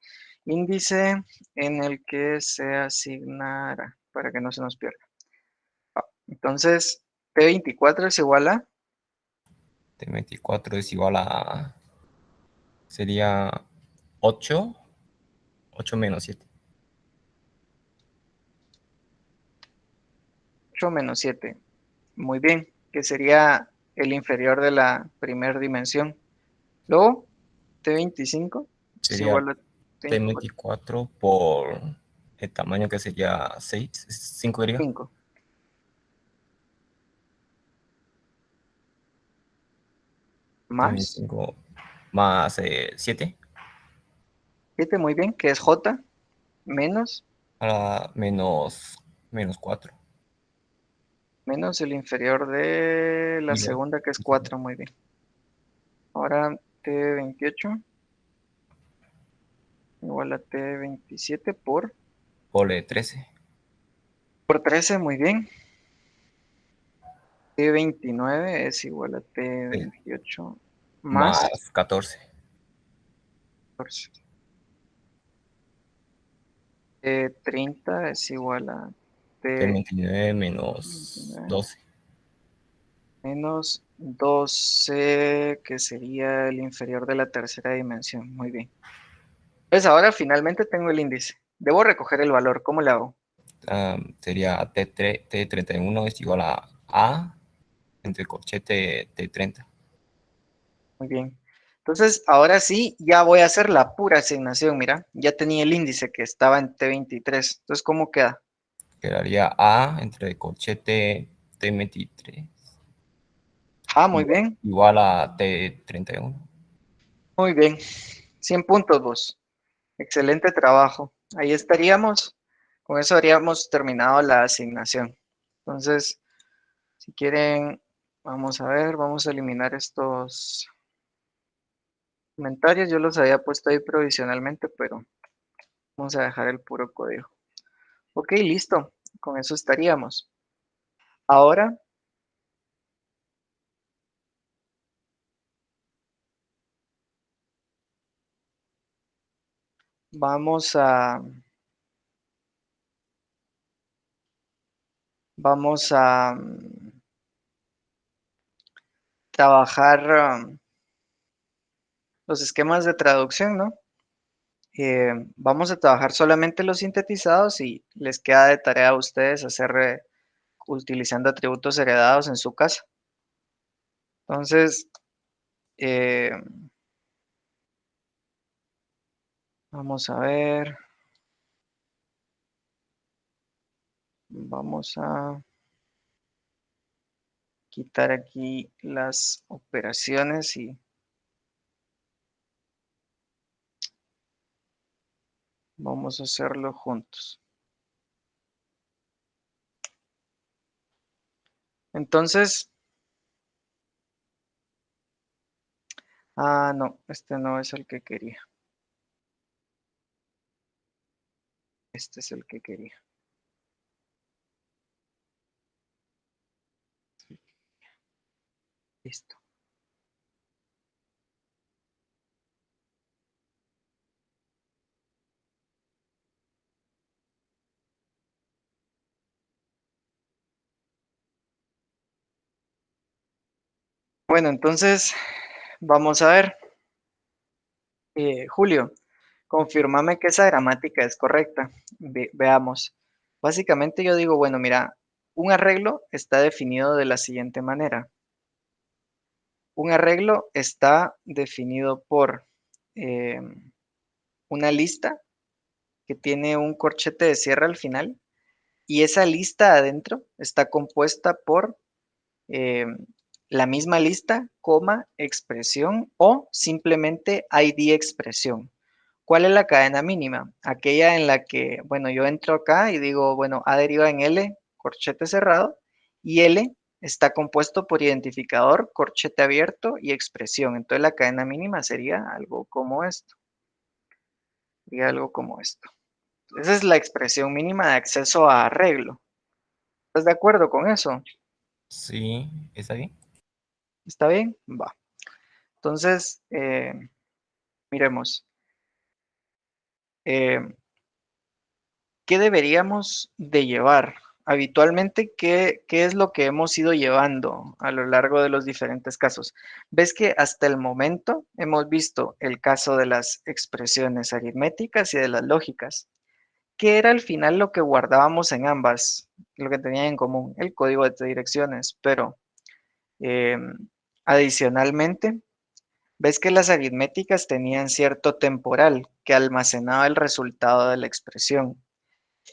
índice en el que se asignara, para que no se nos pierda. Entonces, T24 es igual a T24 es igual a. Sería 8. 8 menos 7. 8 menos 7. Muy bien, que sería el inferior de la primera dimensión. Luego, T25 es Sería igual a T24. T24 por el tamaño que sería 6. 5 diría. 5 más T25 más 7. 7, muy bien, que es J, menos, Ahora menos 4. menos el inferior de la Y lo segunda, que es 4, muy bien. Ahora T28 igual a T27 por el 13. por 13, muy bien. T29 es igual a T28 más Más 14. 14. T30 es igual a T29 T29 menos 12. menos 12, que sería el inferior de la tercera dimensión. Muy bien. Pues ahora finalmente tengo el índice. Debo recoger el valor. ¿Cómo lo hago? Sería T31 es igual a A entre corchete T30. Muy bien. Entonces, ahora sí, ya voy a hacer la pura asignación. Mira, ya tenía el índice que estaba en T23. Entonces, ¿cómo queda? Quedaría A entre corchete T23 Ah, muy bien. igual a T31. Muy bien. 100 puntos vos. Excelente trabajo. Ahí estaríamos. Con eso habríamos terminado la asignación. Entonces, si quieren, vamos a ver, vamos a eliminar estos comentarios. Yo los había puesto ahí provisionalmente, pero vamos a dejar el puro código. Ok, listo. Con eso estaríamos. Ahora vamos a trabajar los esquemas de traducción, ¿no? Vamos a trabajar solamente los sintetizados y les queda de tarea a ustedes hacer utilizando atributos heredados en su casa. Entonces, eh, vamos a ver. Vamos a quitar aquí las operaciones y vamos a hacerlo juntos. Entonces, no, este no es el que quería. Este es el que quería. Listo. Bueno, entonces, vamos a ver. Julio, confírmame que esa gramática es correcta. Veamos. Básicamente yo digo, bueno, mira, un arreglo está definido de la siguiente manera. Un arreglo está definido por eh, una lista que tiene un corchete de cierre al final y esa lista adentro está compuesta por eh, la misma lista, coma, expresión o simplemente ID expresión. ¿Cuál es la cadena mínima? Aquella en la que, bueno, yo entro acá y digo, bueno, A deriva en L, corchete cerrado, y L está compuesto por identificador, corchete abierto y expresión. Entonces la cadena mínima sería algo como esto. Sería algo como esto. Esa es la expresión mínima de acceso a arreglo. ¿Estás de acuerdo con eso? Sí, ¿está bien? ¿Está bien? Va. Entonces, miremos. Eh, ¿Qué deberíamos de llevar? Habitualmente, ¿qué es lo que hemos ido llevando a lo largo de los diferentes casos? Ves que hasta el momento hemos visto el caso de las expresiones aritméticas y de las lógicas. ¿Qué era al final lo que guardábamos en ambas? Lo que tenían en común, el código de direcciones, pero eh, adicionalmente, ves que las aritméticas tenían cierto temporal que almacenaba el resultado de la expresión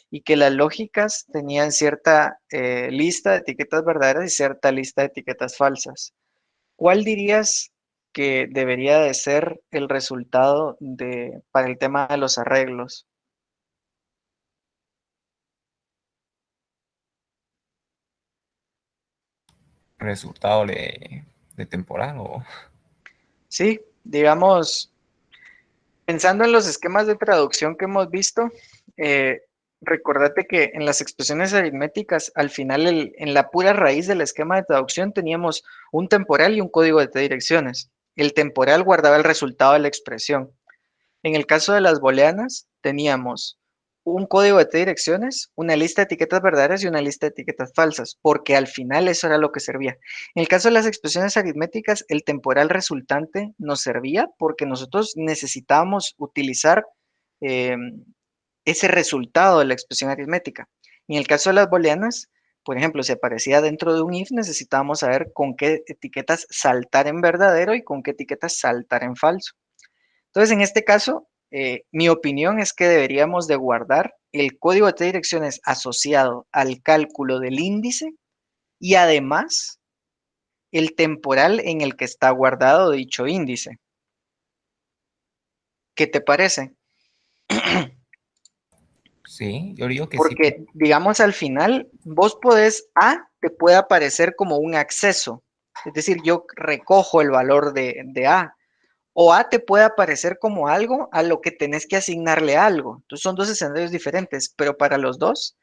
y que las lógicas tenían cierta lista de etiquetas verdaderas y cierta lista de etiquetas falsas. ¿Cuál dirías que debería de ser el resultado para el tema de los arreglos? Resultado de temporal o Sí, digamos, pensando en los esquemas de traducción que hemos visto, eh, recordate que en las expresiones aritméticas, al final, en la pura raíz del esquema de traducción, teníamos un temporal y un código de direcciones. El temporal guardaba el resultado de la expresión. En el caso de las booleanas, teníamos un código de t-direcciones, una lista de etiquetas verdaderas y una lista de etiquetas falsas, porque al final eso era lo que servía. En el caso de las expresiones aritméticas, el temporal resultante nos servía porque nosotros necesitábamos utilizar eh, ese resultado de la expresión aritmética. En el caso de las booleanas, por ejemplo, si aparecía dentro de un if, necesitábamos saber con qué etiquetas saltar en verdadero y con qué etiquetas saltar en falso. Entonces, en este caso, mi opinión es que deberíamos de guardar el código de t-direcciones asociado al cálculo del índice y además el temporal en el que está guardado dicho índice. ¿Qué te parece? Sí, yo digo que sí. Porque, digamos, al final, vos podés, A te puede aparecer como un acceso. Es decir, yo recojo el valor de A. O A te puede aparecer como algo a lo que tenés que asignarle algo. Entonces son dos escenarios diferentes, pero para los dos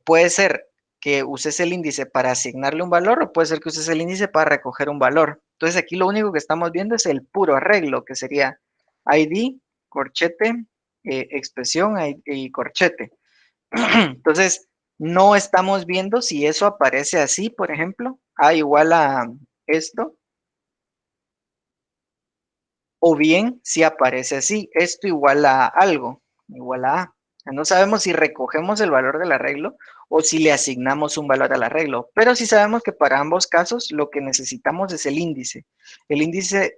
puede ser que uses el índice para asignarle un valor o puede ser que uses el índice para recoger un valor. Entonces aquí lo único que estamos viendo es el puro arreglo, que sería ID, corchete, expresión y corchete. Entonces no estamos viendo si eso aparece así, por ejemplo, A igual a esto, o bien si aparece así, esto igual a algo, igual a A. No sabemos si recogemos el valor del arreglo o si le asignamos un valor al arreglo, pero sí sabemos que para ambos casos lo que necesitamos es el índice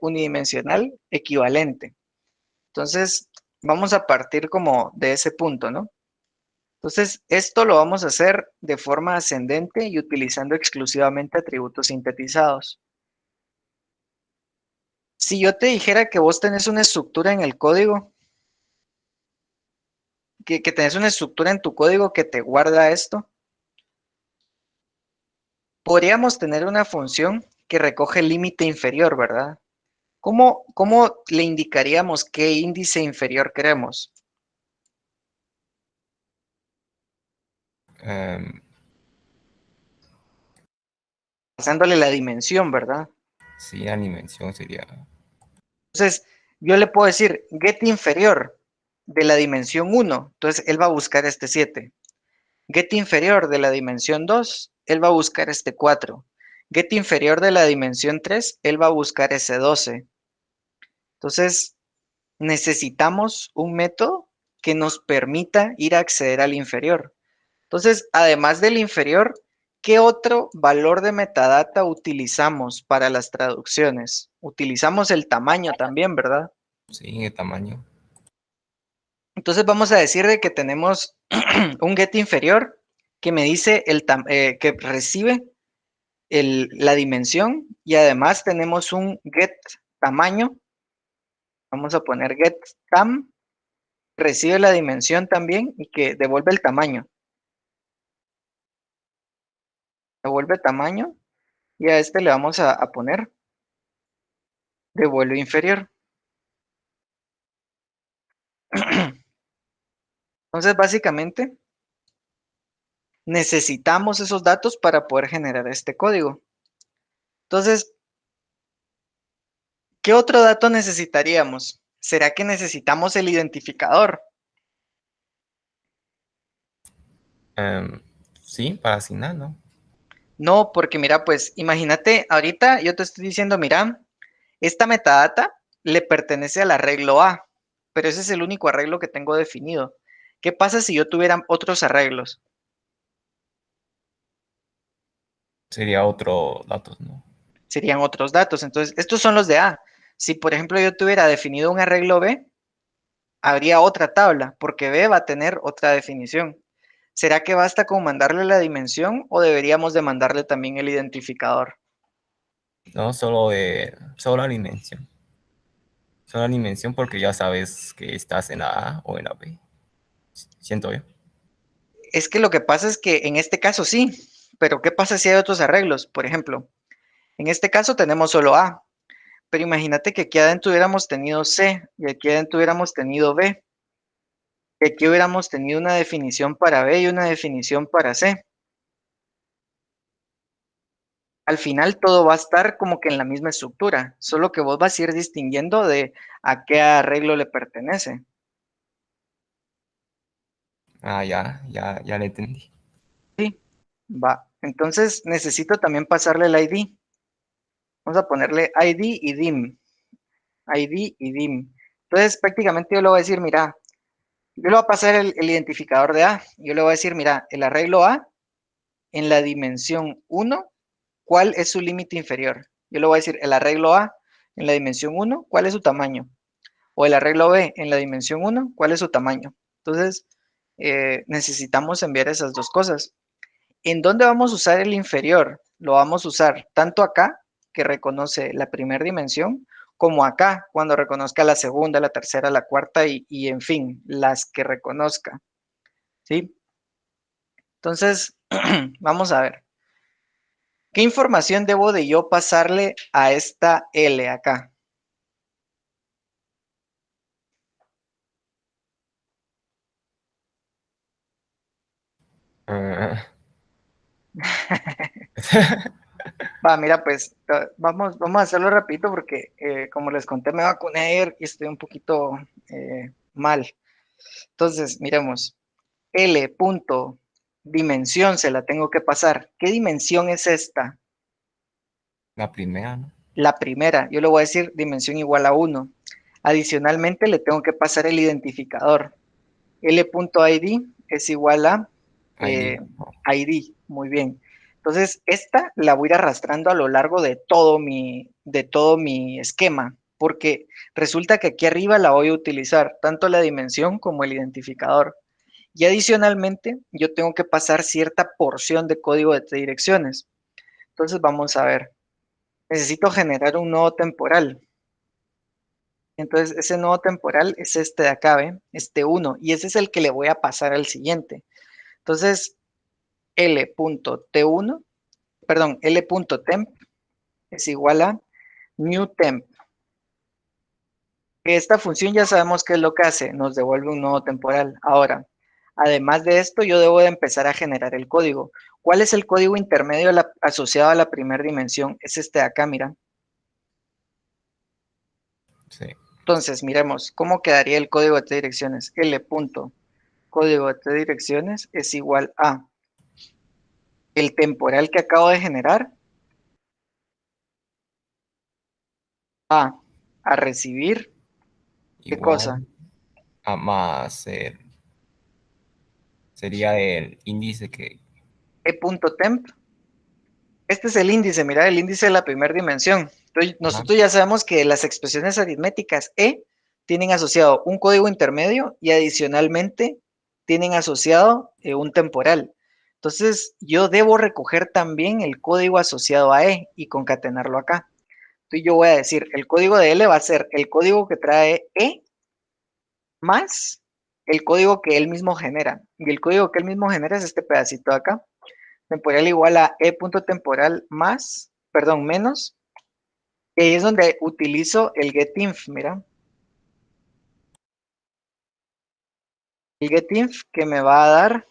unidimensional equivalente. Entonces, vamos a partir como de ese punto, ¿no? Entonces, esto lo vamos a hacer de forma ascendente y utilizando exclusivamente atributos sintetizados. Si yo te dijera que vos tenés una estructura en el código, que tenés una estructura en tu código que te guarda esto, podríamos tener una función que recoge el límite inferior, ¿verdad? ¿Cómo le indicaríamos qué índice inferior queremos? Em, Pasándole la dimensión, ¿verdad? sí, la dimensión sería. Entonces, yo le puedo decir get inferior de la dimensión 1, entonces él va a buscar este 7. Get inferior de la dimensión 2, él va a buscar este 4. Get inferior de la dimensión 3, él va a buscar ese 12. Entonces, necesitamos un método que nos permita ir a acceder al inferior. Entonces, además del inferior, ¿qué otro valor de metadata utilizamos para las traducciones? Utilizamos el tamaño también, ¿verdad? Sí, el tamaño. Entonces vamos a decir de que tenemos un get inferior que me dice que recibe la dimensión y además tenemos un get tamaño. Vamos a poner get tam, recibe la dimensión también y que devuelve el tamaño. Devuelve tamaño y a este le vamos a poner devuelve inferior. Entonces básicamente necesitamos esos datos para poder generar este código. Entonces, ¿qué otro dato necesitaríamos? ¿Será que necesitamos el identificador? Em, sí, para asignar, ¿no? No, porque mira, pues imagínate, ahorita yo te estoy diciendo, mira, esta metadata le pertenece al arreglo A, pero ese es el único arreglo que tengo definido. ¿Qué pasa si yo tuviera otros arreglos? Sería otro datos, ¿no? Serían otros datos. Entonces, estos son los de A. Si, por ejemplo, yo tuviera definido un arreglo B, habría otra tabla, porque B va a tener otra definición. ¿Será que basta con mandarle la dimensión o deberíamos de mandarle también el identificador? No solo la dimensión. Solo la dimensión porque ya sabes que estás en la A o en la B. Siento yo. Es que lo que pasa es que en este caso sí, pero ¿qué pasa si hay otros arreglos? Por ejemplo, en este caso tenemos solo A, pero imagínate que aquí adentro hubiéramos tenido C y aquí adentro hubiéramos tenido B, y aquí hubiéramos tenido una definición para B y una definición para C. Al final todo va a estar como que en la misma estructura, solo que vos vas a ir distinguiendo de a qué arreglo le pertenece. Ah, ya le entendí. Va. Entonces necesito también pasarle el ID. Vamos a ponerle ID y DIM. ID y DIM. Entonces prácticamente yo le voy a decir, mira, yo le voy a pasar el identificador de A. Yo le voy a decir, mira, el arreglo A en la dimensión 1, ¿cuál es su límite inferior? Yo le voy a decir, el arreglo A en la dimensión 1, ¿cuál es su tamaño? O el arreglo B en la dimensión 1, ¿cuál es su tamaño? Entonces, necesitamos enviar esas dos cosas. ¿En dónde vamos a usar el inferior? Lo vamos a usar tanto acá, que reconoce la primera dimensión, como acá, cuando reconozca la segunda, la tercera, la cuarta y en fin, las que reconozca. ¿Sí? Entonces, vamos a ver. ¿Qué información debo de yo pasarle a esta L acá? Ah. Va, mira, pues vamos a hacerlo rapidito porque como les conté me vacuné ayer y estoy un poquito mal. Entonces, miremos. L punto dimensión se la tengo que pasar. ¿Qué dimensión es esta? La primera, ¿no? La primera. Yo le voy a decir dimensión igual a 1. Adicionalmente le tengo que pasar el identificador. L.id es igual a ID. ID. Muy bien. Entonces, esta la voy a ir arrastrando a lo largo de todo mi esquema, porque resulta que aquí arriba la voy a utilizar tanto la dimensión como el identificador. Y adicionalmente, yo tengo que pasar cierta porción de código de direcciones. Entonces, vamos a ver. Necesito generar un nodo temporal. Entonces, ese nodo temporal es este de acá, ¿ve? Este 1. Y ese es el que le voy a pasar al siguiente. Entonces, L.T1, perdón, L.temp es igual a new temp. Esta función ya sabemos qué es lo que hace, nos devuelve un nodo temporal. Ahora, además de esto, yo debo de empezar a generar el código. ¿Cuál es el código intermedio asociado a la primera dimensión? Es este de acá, mira. Sí. Entonces, miremos, ¿cómo quedaría el código de T direcciones? L.código de T direcciones es igual a el temporal que acabo de generar, a recibir, ¿qué cosa? Igual a más sería el índice que. E.temp. Este es el índice, mira, el índice de la primera dimensión. Entonces, Ajá. nosotros ya sabemos que las expresiones aritméticas E tienen asociado un código intermedio y adicionalmente tienen asociado un temporal. Entonces, yo debo recoger también el código asociado a E y concatenarlo acá. Entonces, yo voy a decir, el código de L va a ser el código que trae E más el código que él mismo genera. Y el código que él mismo genera es este pedacito de acá. Temporal igual a e.temporal más, perdón, menos. Y ahí es donde utilizo el getinf, mira. El getinf que me va a dar.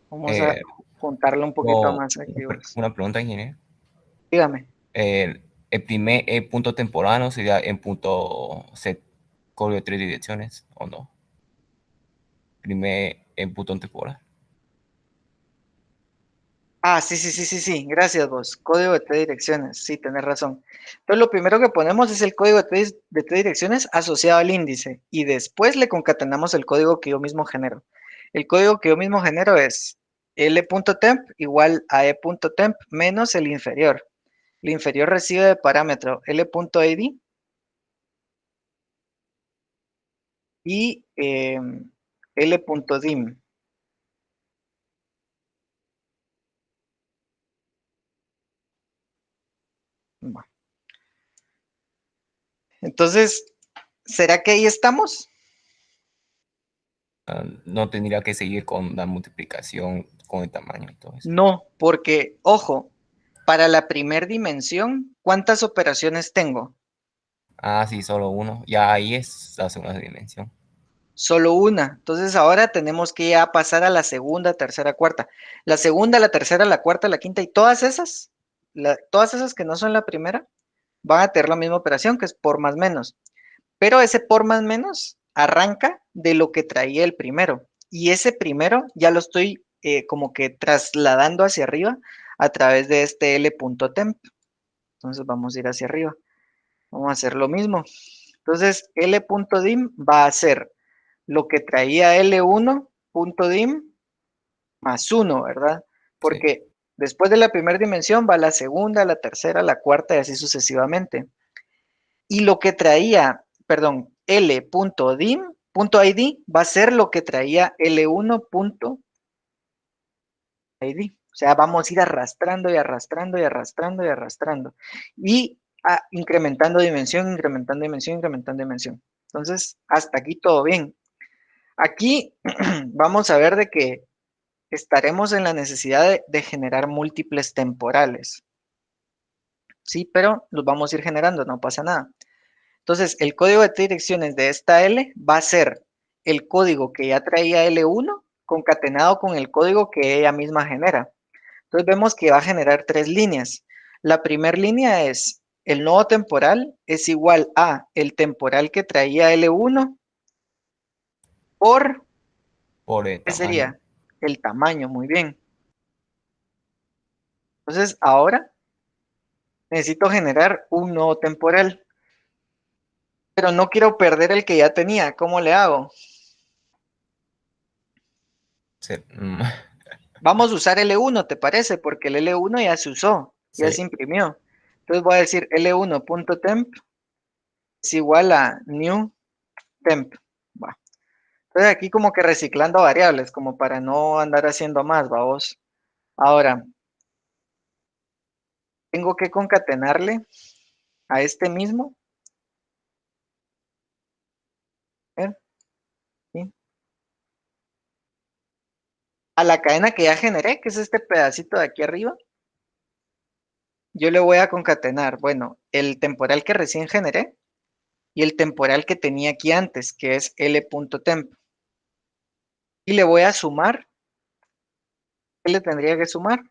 Vamos a eh, juntarlo un poquito o- más aquí, pues. una pregunta, ingeniero. Dígame. El primer punto temporal no sería en punto set código de tres direcciones, ¿o no? Primer en punto temporal. Ah, sí, sí, sí, sí, sí. Gracias vos. Código de T direcciones. Sí, tenés razón. Entonces lo primero que ponemos es el código de T direcciones asociado al índice. Y después le concatenamos el código que yo mismo genero. El código que yo mismo genero es L.temp igual a E.temp menos el inferior. El inferior recibe de parámetro L.id y L.dim. Bueno, entonces, ¿será que ahí estamos? No tendría que seguir con la multiplicación con el tamaño y todo eso. No, porque, ojo, para la primer dimensión, ¿cuántas operaciones tengo? Ah, sí, solo uno. Ya ahí es la segunda dimensión. Solo una. Entonces ahora tenemos que ya pasar a la segunda, tercera, cuarta. La segunda, la tercera, la cuarta, la quinta y todas esas que no son la primera, van a tener la misma operación, que es por más menos. Pero ese por más menos arranca de lo que traía el primero. Y ese primero ya lo estoy como que trasladando hacia arriba a través de este L.temp. Entonces vamos a ir hacia arriba. Vamos a hacer lo mismo. Entonces L.dim va a ser lo que traía L1.dim más 1, ¿verdad? Sí. Porque después de la primera dimensión va la segunda, la tercera, la cuarta y así sucesivamente. Y lo que traía, perdón, L.dim.id va a ser lo que traía L1.id. O sea, vamos a ir arrastrando y arrastrando y arrastrando y arrastrando. Y incrementando dimensión, incrementando dimensión, incrementando dimensión. Entonces, hasta aquí todo bien. Aquí vamos a ver de que estaremos en la necesidad de generar múltiples temporales. Sí, pero los vamos a ir generando, no pasa nada. Entonces, el código de direcciones de esta L va a ser el código que ya traía L1 concatenado con el código que ella misma genera. Entonces vemos que va a generar 3 líneas. La primera línea es el nodo temporal es igual a el temporal que traía L1 por, Por el ¿qué tamaño. sería? El tamaño, muy bien. Entonces ahora necesito generar un nodo temporal, pero no quiero perder el que ya tenía. ¿Cómo le hago? Sí. Vamos a usar L1, ¿te parece? Porque el L1 ya se usó, ya Sí. se imprimió. Entonces voy a decir L1.temp es igual a new temp. Va. Entonces aquí como que reciclando variables, como para no andar haciendo más, vamos. Ahora, tengo que concatenarle a este mismo. ¿Ver? ¿Sí? A la cadena que ya generé, que es este pedacito de aquí arriba, yo le voy a concatenar, bueno, el temporal que recién generé y el temporal que tenía aquí antes, que es L.temp. Y le voy a sumar. ¿Qué le tendría que sumar?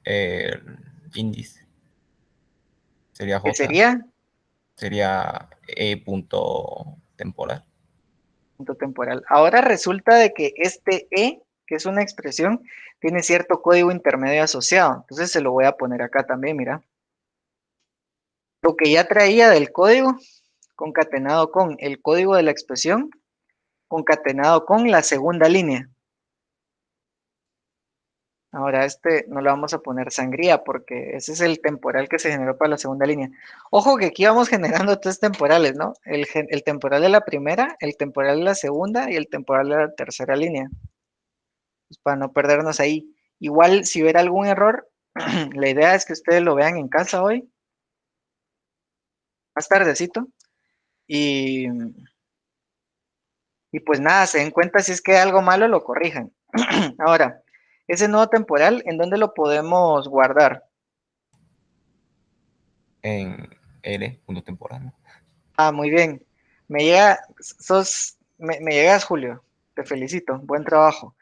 El índice sería Que J. sería Sería E punto temporal. punto temporal. Ahora resulta de que este E, que es una expresión, tiene cierto código intermedio asociado. Entonces se lo voy a poner acá también, mira. Lo que ya traía del código, concatenado con el código de la expresión, concatenado con la segunda línea. Ahora este no le vamos a poner sangría porque ese es el temporal que se generó para la segunda línea. Ojo que aquí vamos generando 3 temporales, ¿no? El temporal de la primera, el temporal de la segunda y el temporal de la tercera línea. Pues para no perdernos ahí. Igual si hubiera algún error, la idea es que ustedes lo vean en casa hoy, más tardecito, y, y pues nada, se den cuenta si es que hay algo malo, lo corrijan. Ahora, ese nodo temporal, ¿en dónde lo podemos guardar? En L punto temporal, ¿no? Ah, muy bien. Me llega, me llegas, Julio. Te felicito. Buen trabajo.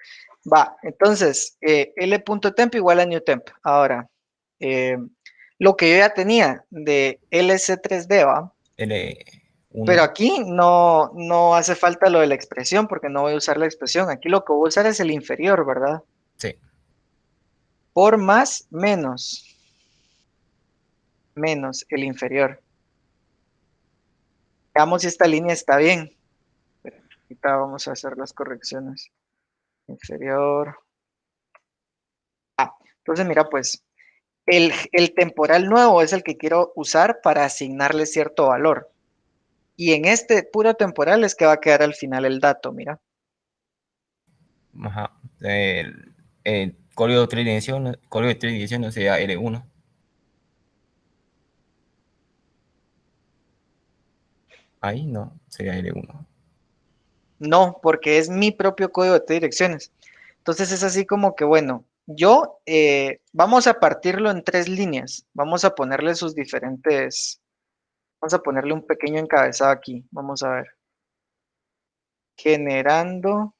Va, entonces, L.temp igual a newtemp. Ahora, eh, lo que yo ya tenía de LC3D, ¿va? Pero L1. aquí no hace falta lo de la expresión porque no voy a usar la expresión. Aquí lo que voy a usar es el inferior, ¿verdad? Sí. Por más menos el inferior. Veamos si esta línea está bien. Ahorita vamos a hacer las correcciones. Inferior. Entonces, mira, pues, el temporal nuevo es el que quiero usar para asignarle cierto valor. Y en este puro temporal es que va a quedar al final el dato, mira. Ajá. El código de tres dimensiones sería L1. Ahí no, sería L1. No, porque es mi propio código de direcciones. Entonces es así como que, bueno, vamos a partirlo en 3 líneas. Vamos a ponerle sus diferentes, vamos a ponerle un pequeño encabezado aquí. Vamos a ver. Generando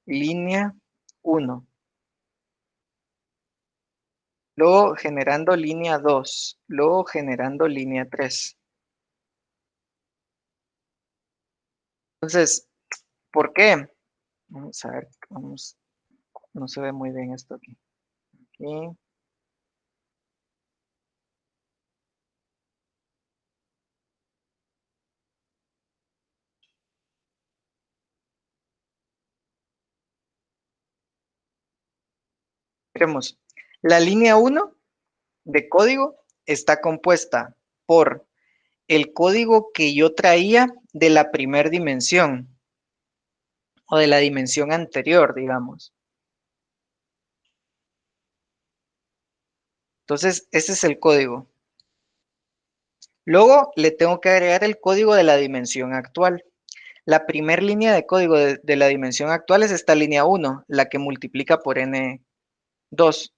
línea 1. luego generando línea 2, luego generando línea 3. Entonces, ¿por qué? Vamos a ver, no se ve muy bien esto aquí. Aquí. Tenemos la línea 1 de código está compuesta por el código que yo traía de la primera dimensión o de la dimensión anterior, digamos. Entonces, ese es el código. Luego le tengo que agregar el código de la dimensión actual. La primera línea de código de la dimensión actual es esta línea 1, la que multiplica por n2.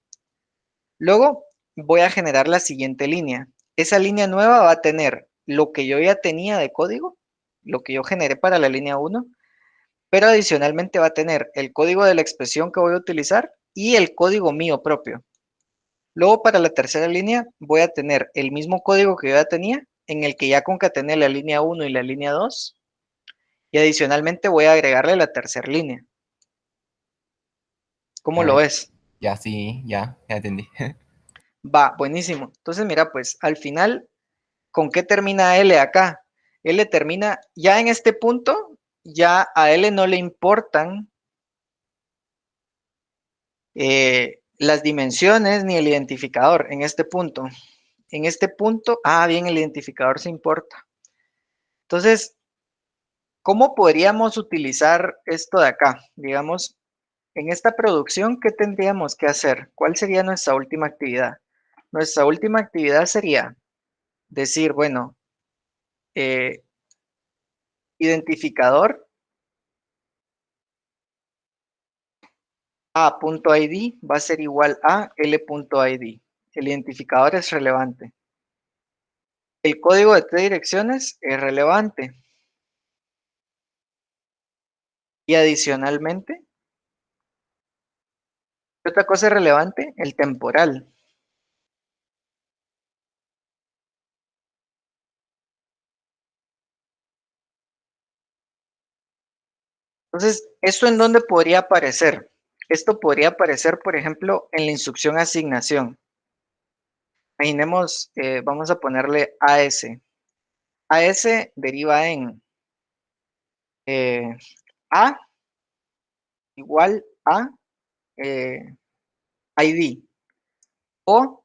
Luego voy a generar la siguiente línea. Esa línea nueva va a tener lo que yo ya tenía de código, lo que yo generé para la línea 1, pero adicionalmente va a tener el código de la expresión que voy a utilizar y el código mío propio. Luego para la tercera línea voy a tener el mismo código que yo ya tenía, en el que ya concatené la línea 1 y la línea 2, y adicionalmente voy a agregarle la tercera línea. ¿Cómo lo Ah, ves? ya sí, ya entendí. Va, buenísimo. Entonces mira, pues al final, ¿con qué termina L acá? L termina, ya en este punto, ya a L no le importan las dimensiones ni el identificador en este punto. En este punto, bien, el identificador se importa. Entonces, ¿cómo podríamos utilizar esto de acá? Digamos, en esta producción, ¿qué tendríamos que hacer? ¿Cuál sería nuestra última actividad? Nuestra última actividad sería decir, bueno, eh, identificador a.id va a ser igual a l.id. El identificador es relevante. El código de 3 direcciones es relevante. Y adicionalmente, otra cosa relevante, el temporal. Entonces, ¿esto en dónde podría aparecer? Esto podría aparecer, por ejemplo, en la instrucción asignación. Imaginemos, vamos a ponerle AS. AS deriva en A igual a ID. O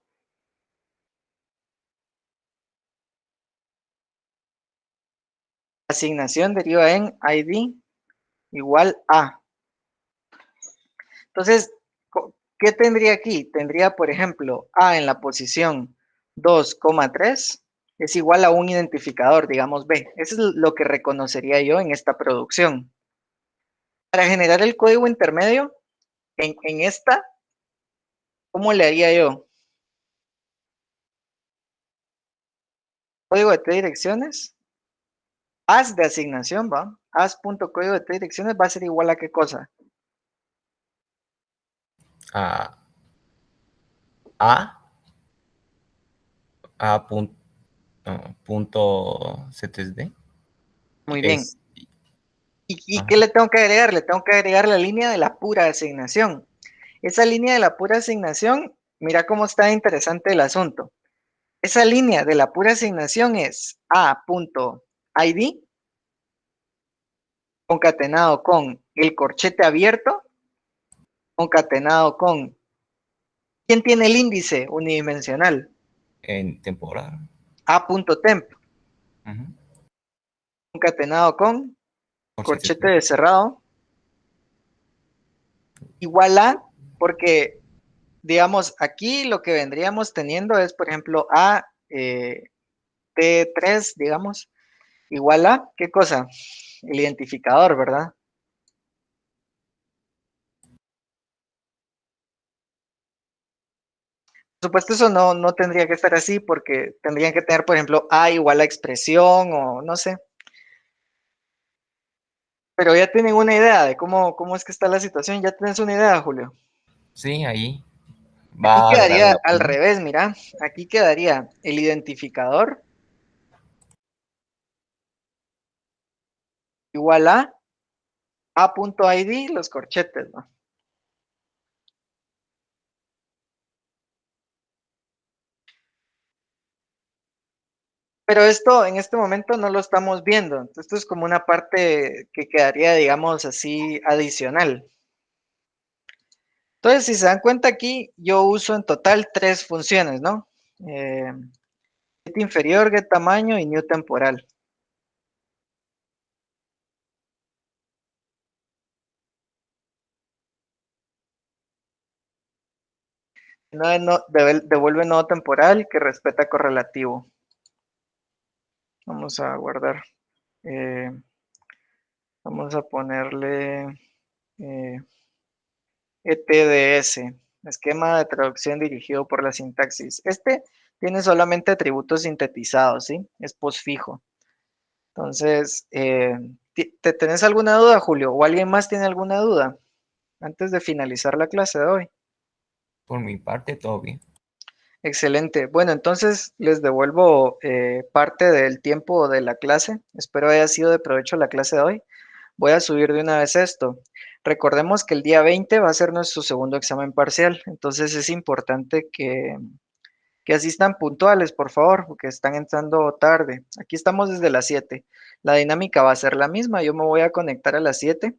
asignación deriva en ID igual a. Entonces, ¿qué tendría aquí? Tendría, por ejemplo, A en la posición 2,3 es igual a un identificador, digamos B. Eso es lo que reconocería yo en esta producción. Para generar el código intermedio, en esta, ¿cómo le haría yo? Código de 3 direcciones, as de asignación, ¿va? As.código de 3 direcciones va a ser igual a ¿qué cosa? A, A, A punto, punto CTSD Muy bien. es, ¿Y qué ajá, le tengo que agregar? Le tengo que agregar la línea de la pura asignación. Esa línea de la pura asignación, mira cómo está interesante el asunto. Esa línea de la pura asignación es a.id concatenado con el corchete abierto, concatenado con ¿quién tiene el índice unidimensional? en temporal. A.temp, Ujú. concatenado con Por corchete CTSD. de cerrado, igual a, porque digamos, aquí lo que vendríamos teniendo es, por ejemplo, a T3, digamos, igual a, ¿qué cosa? El identificador, ¿verdad? Por supuesto, eso no tendría que estar así porque tendrían que tener, por ejemplo, A igual a expresión o no sé. Pero ya tienen una idea de cómo es que está la situación. ¿Ya tienes una idea, Julio? Sí, ahí. Aquí Va a agarrar quedaría la al pluma. revés, mira. Aquí quedaría el identificador igual a a.id, los corchetes, ¿no? Pero esto en este momento no lo estamos viendo. Esto es como una parte que quedaría, digamos así, adicional. Entonces, si se dan cuenta aquí, yo uso en total 3 funciones, ¿no? Get inferior, get tamaño y new temporal. Devuelve nodo temporal que respeta correlativo. Vamos a guardar. Vamos a ponerle ETDS, esquema de traducción dirigido por la sintaxis. Este tiene solamente atributos sintetizados, ¿sí? Es postfijo. Entonces, ¿te tenés alguna duda, Julio? ¿O alguien más tiene alguna duda antes de finalizar la clase de hoy? Por mi parte, todo bien. Excelente. Bueno, entonces les devuelvo parte del tiempo de la clase. Espero haya sido de provecho la clase de hoy. Voy a subir de una vez esto. Recordemos que el día 20 va a ser nuestro segundo examen parcial, entonces es importante que asistan puntuales, por favor, porque están entrando tarde. Aquí estamos desde las 7. La dinámica va a ser la misma. Yo me voy a conectar a las 7.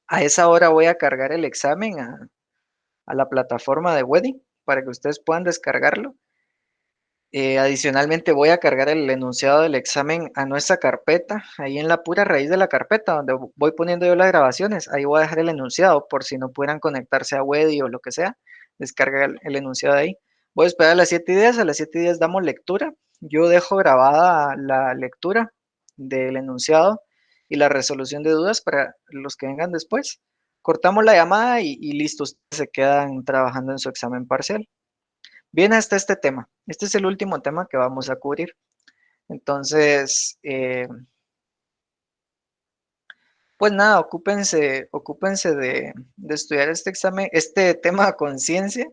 A esa hora voy a cargar el examen a la plataforma de Wedi para que ustedes puedan descargarlo. Adicionalmente voy a cargar el enunciado del examen a nuestra carpeta, ahí en la pura raíz de la carpeta donde voy poniendo yo las grabaciones, ahí voy a dejar el enunciado por si no pudieran conectarse a Wedi o lo que sea, descarga el enunciado de ahí. Voy a esperar a las 7:10, a las 7:10 damos lectura, yo dejo grabada la lectura del enunciado y la resolución de dudas para los que vengan después. Cortamos la llamada y listo, ustedes se quedan trabajando en su examen parcial. Bien, hasta este tema. Este es el último tema que vamos a cubrir. Entonces, pues nada, ocúpense de estudiar este examen, este tema a conciencia.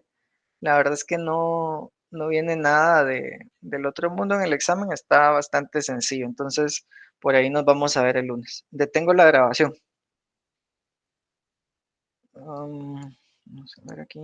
La verdad es que no viene nada del otro mundo en el examen, está bastante sencillo. Entonces, por ahí nos vamos a ver el lunes. Detengo la grabación. Vamos a ver aquí.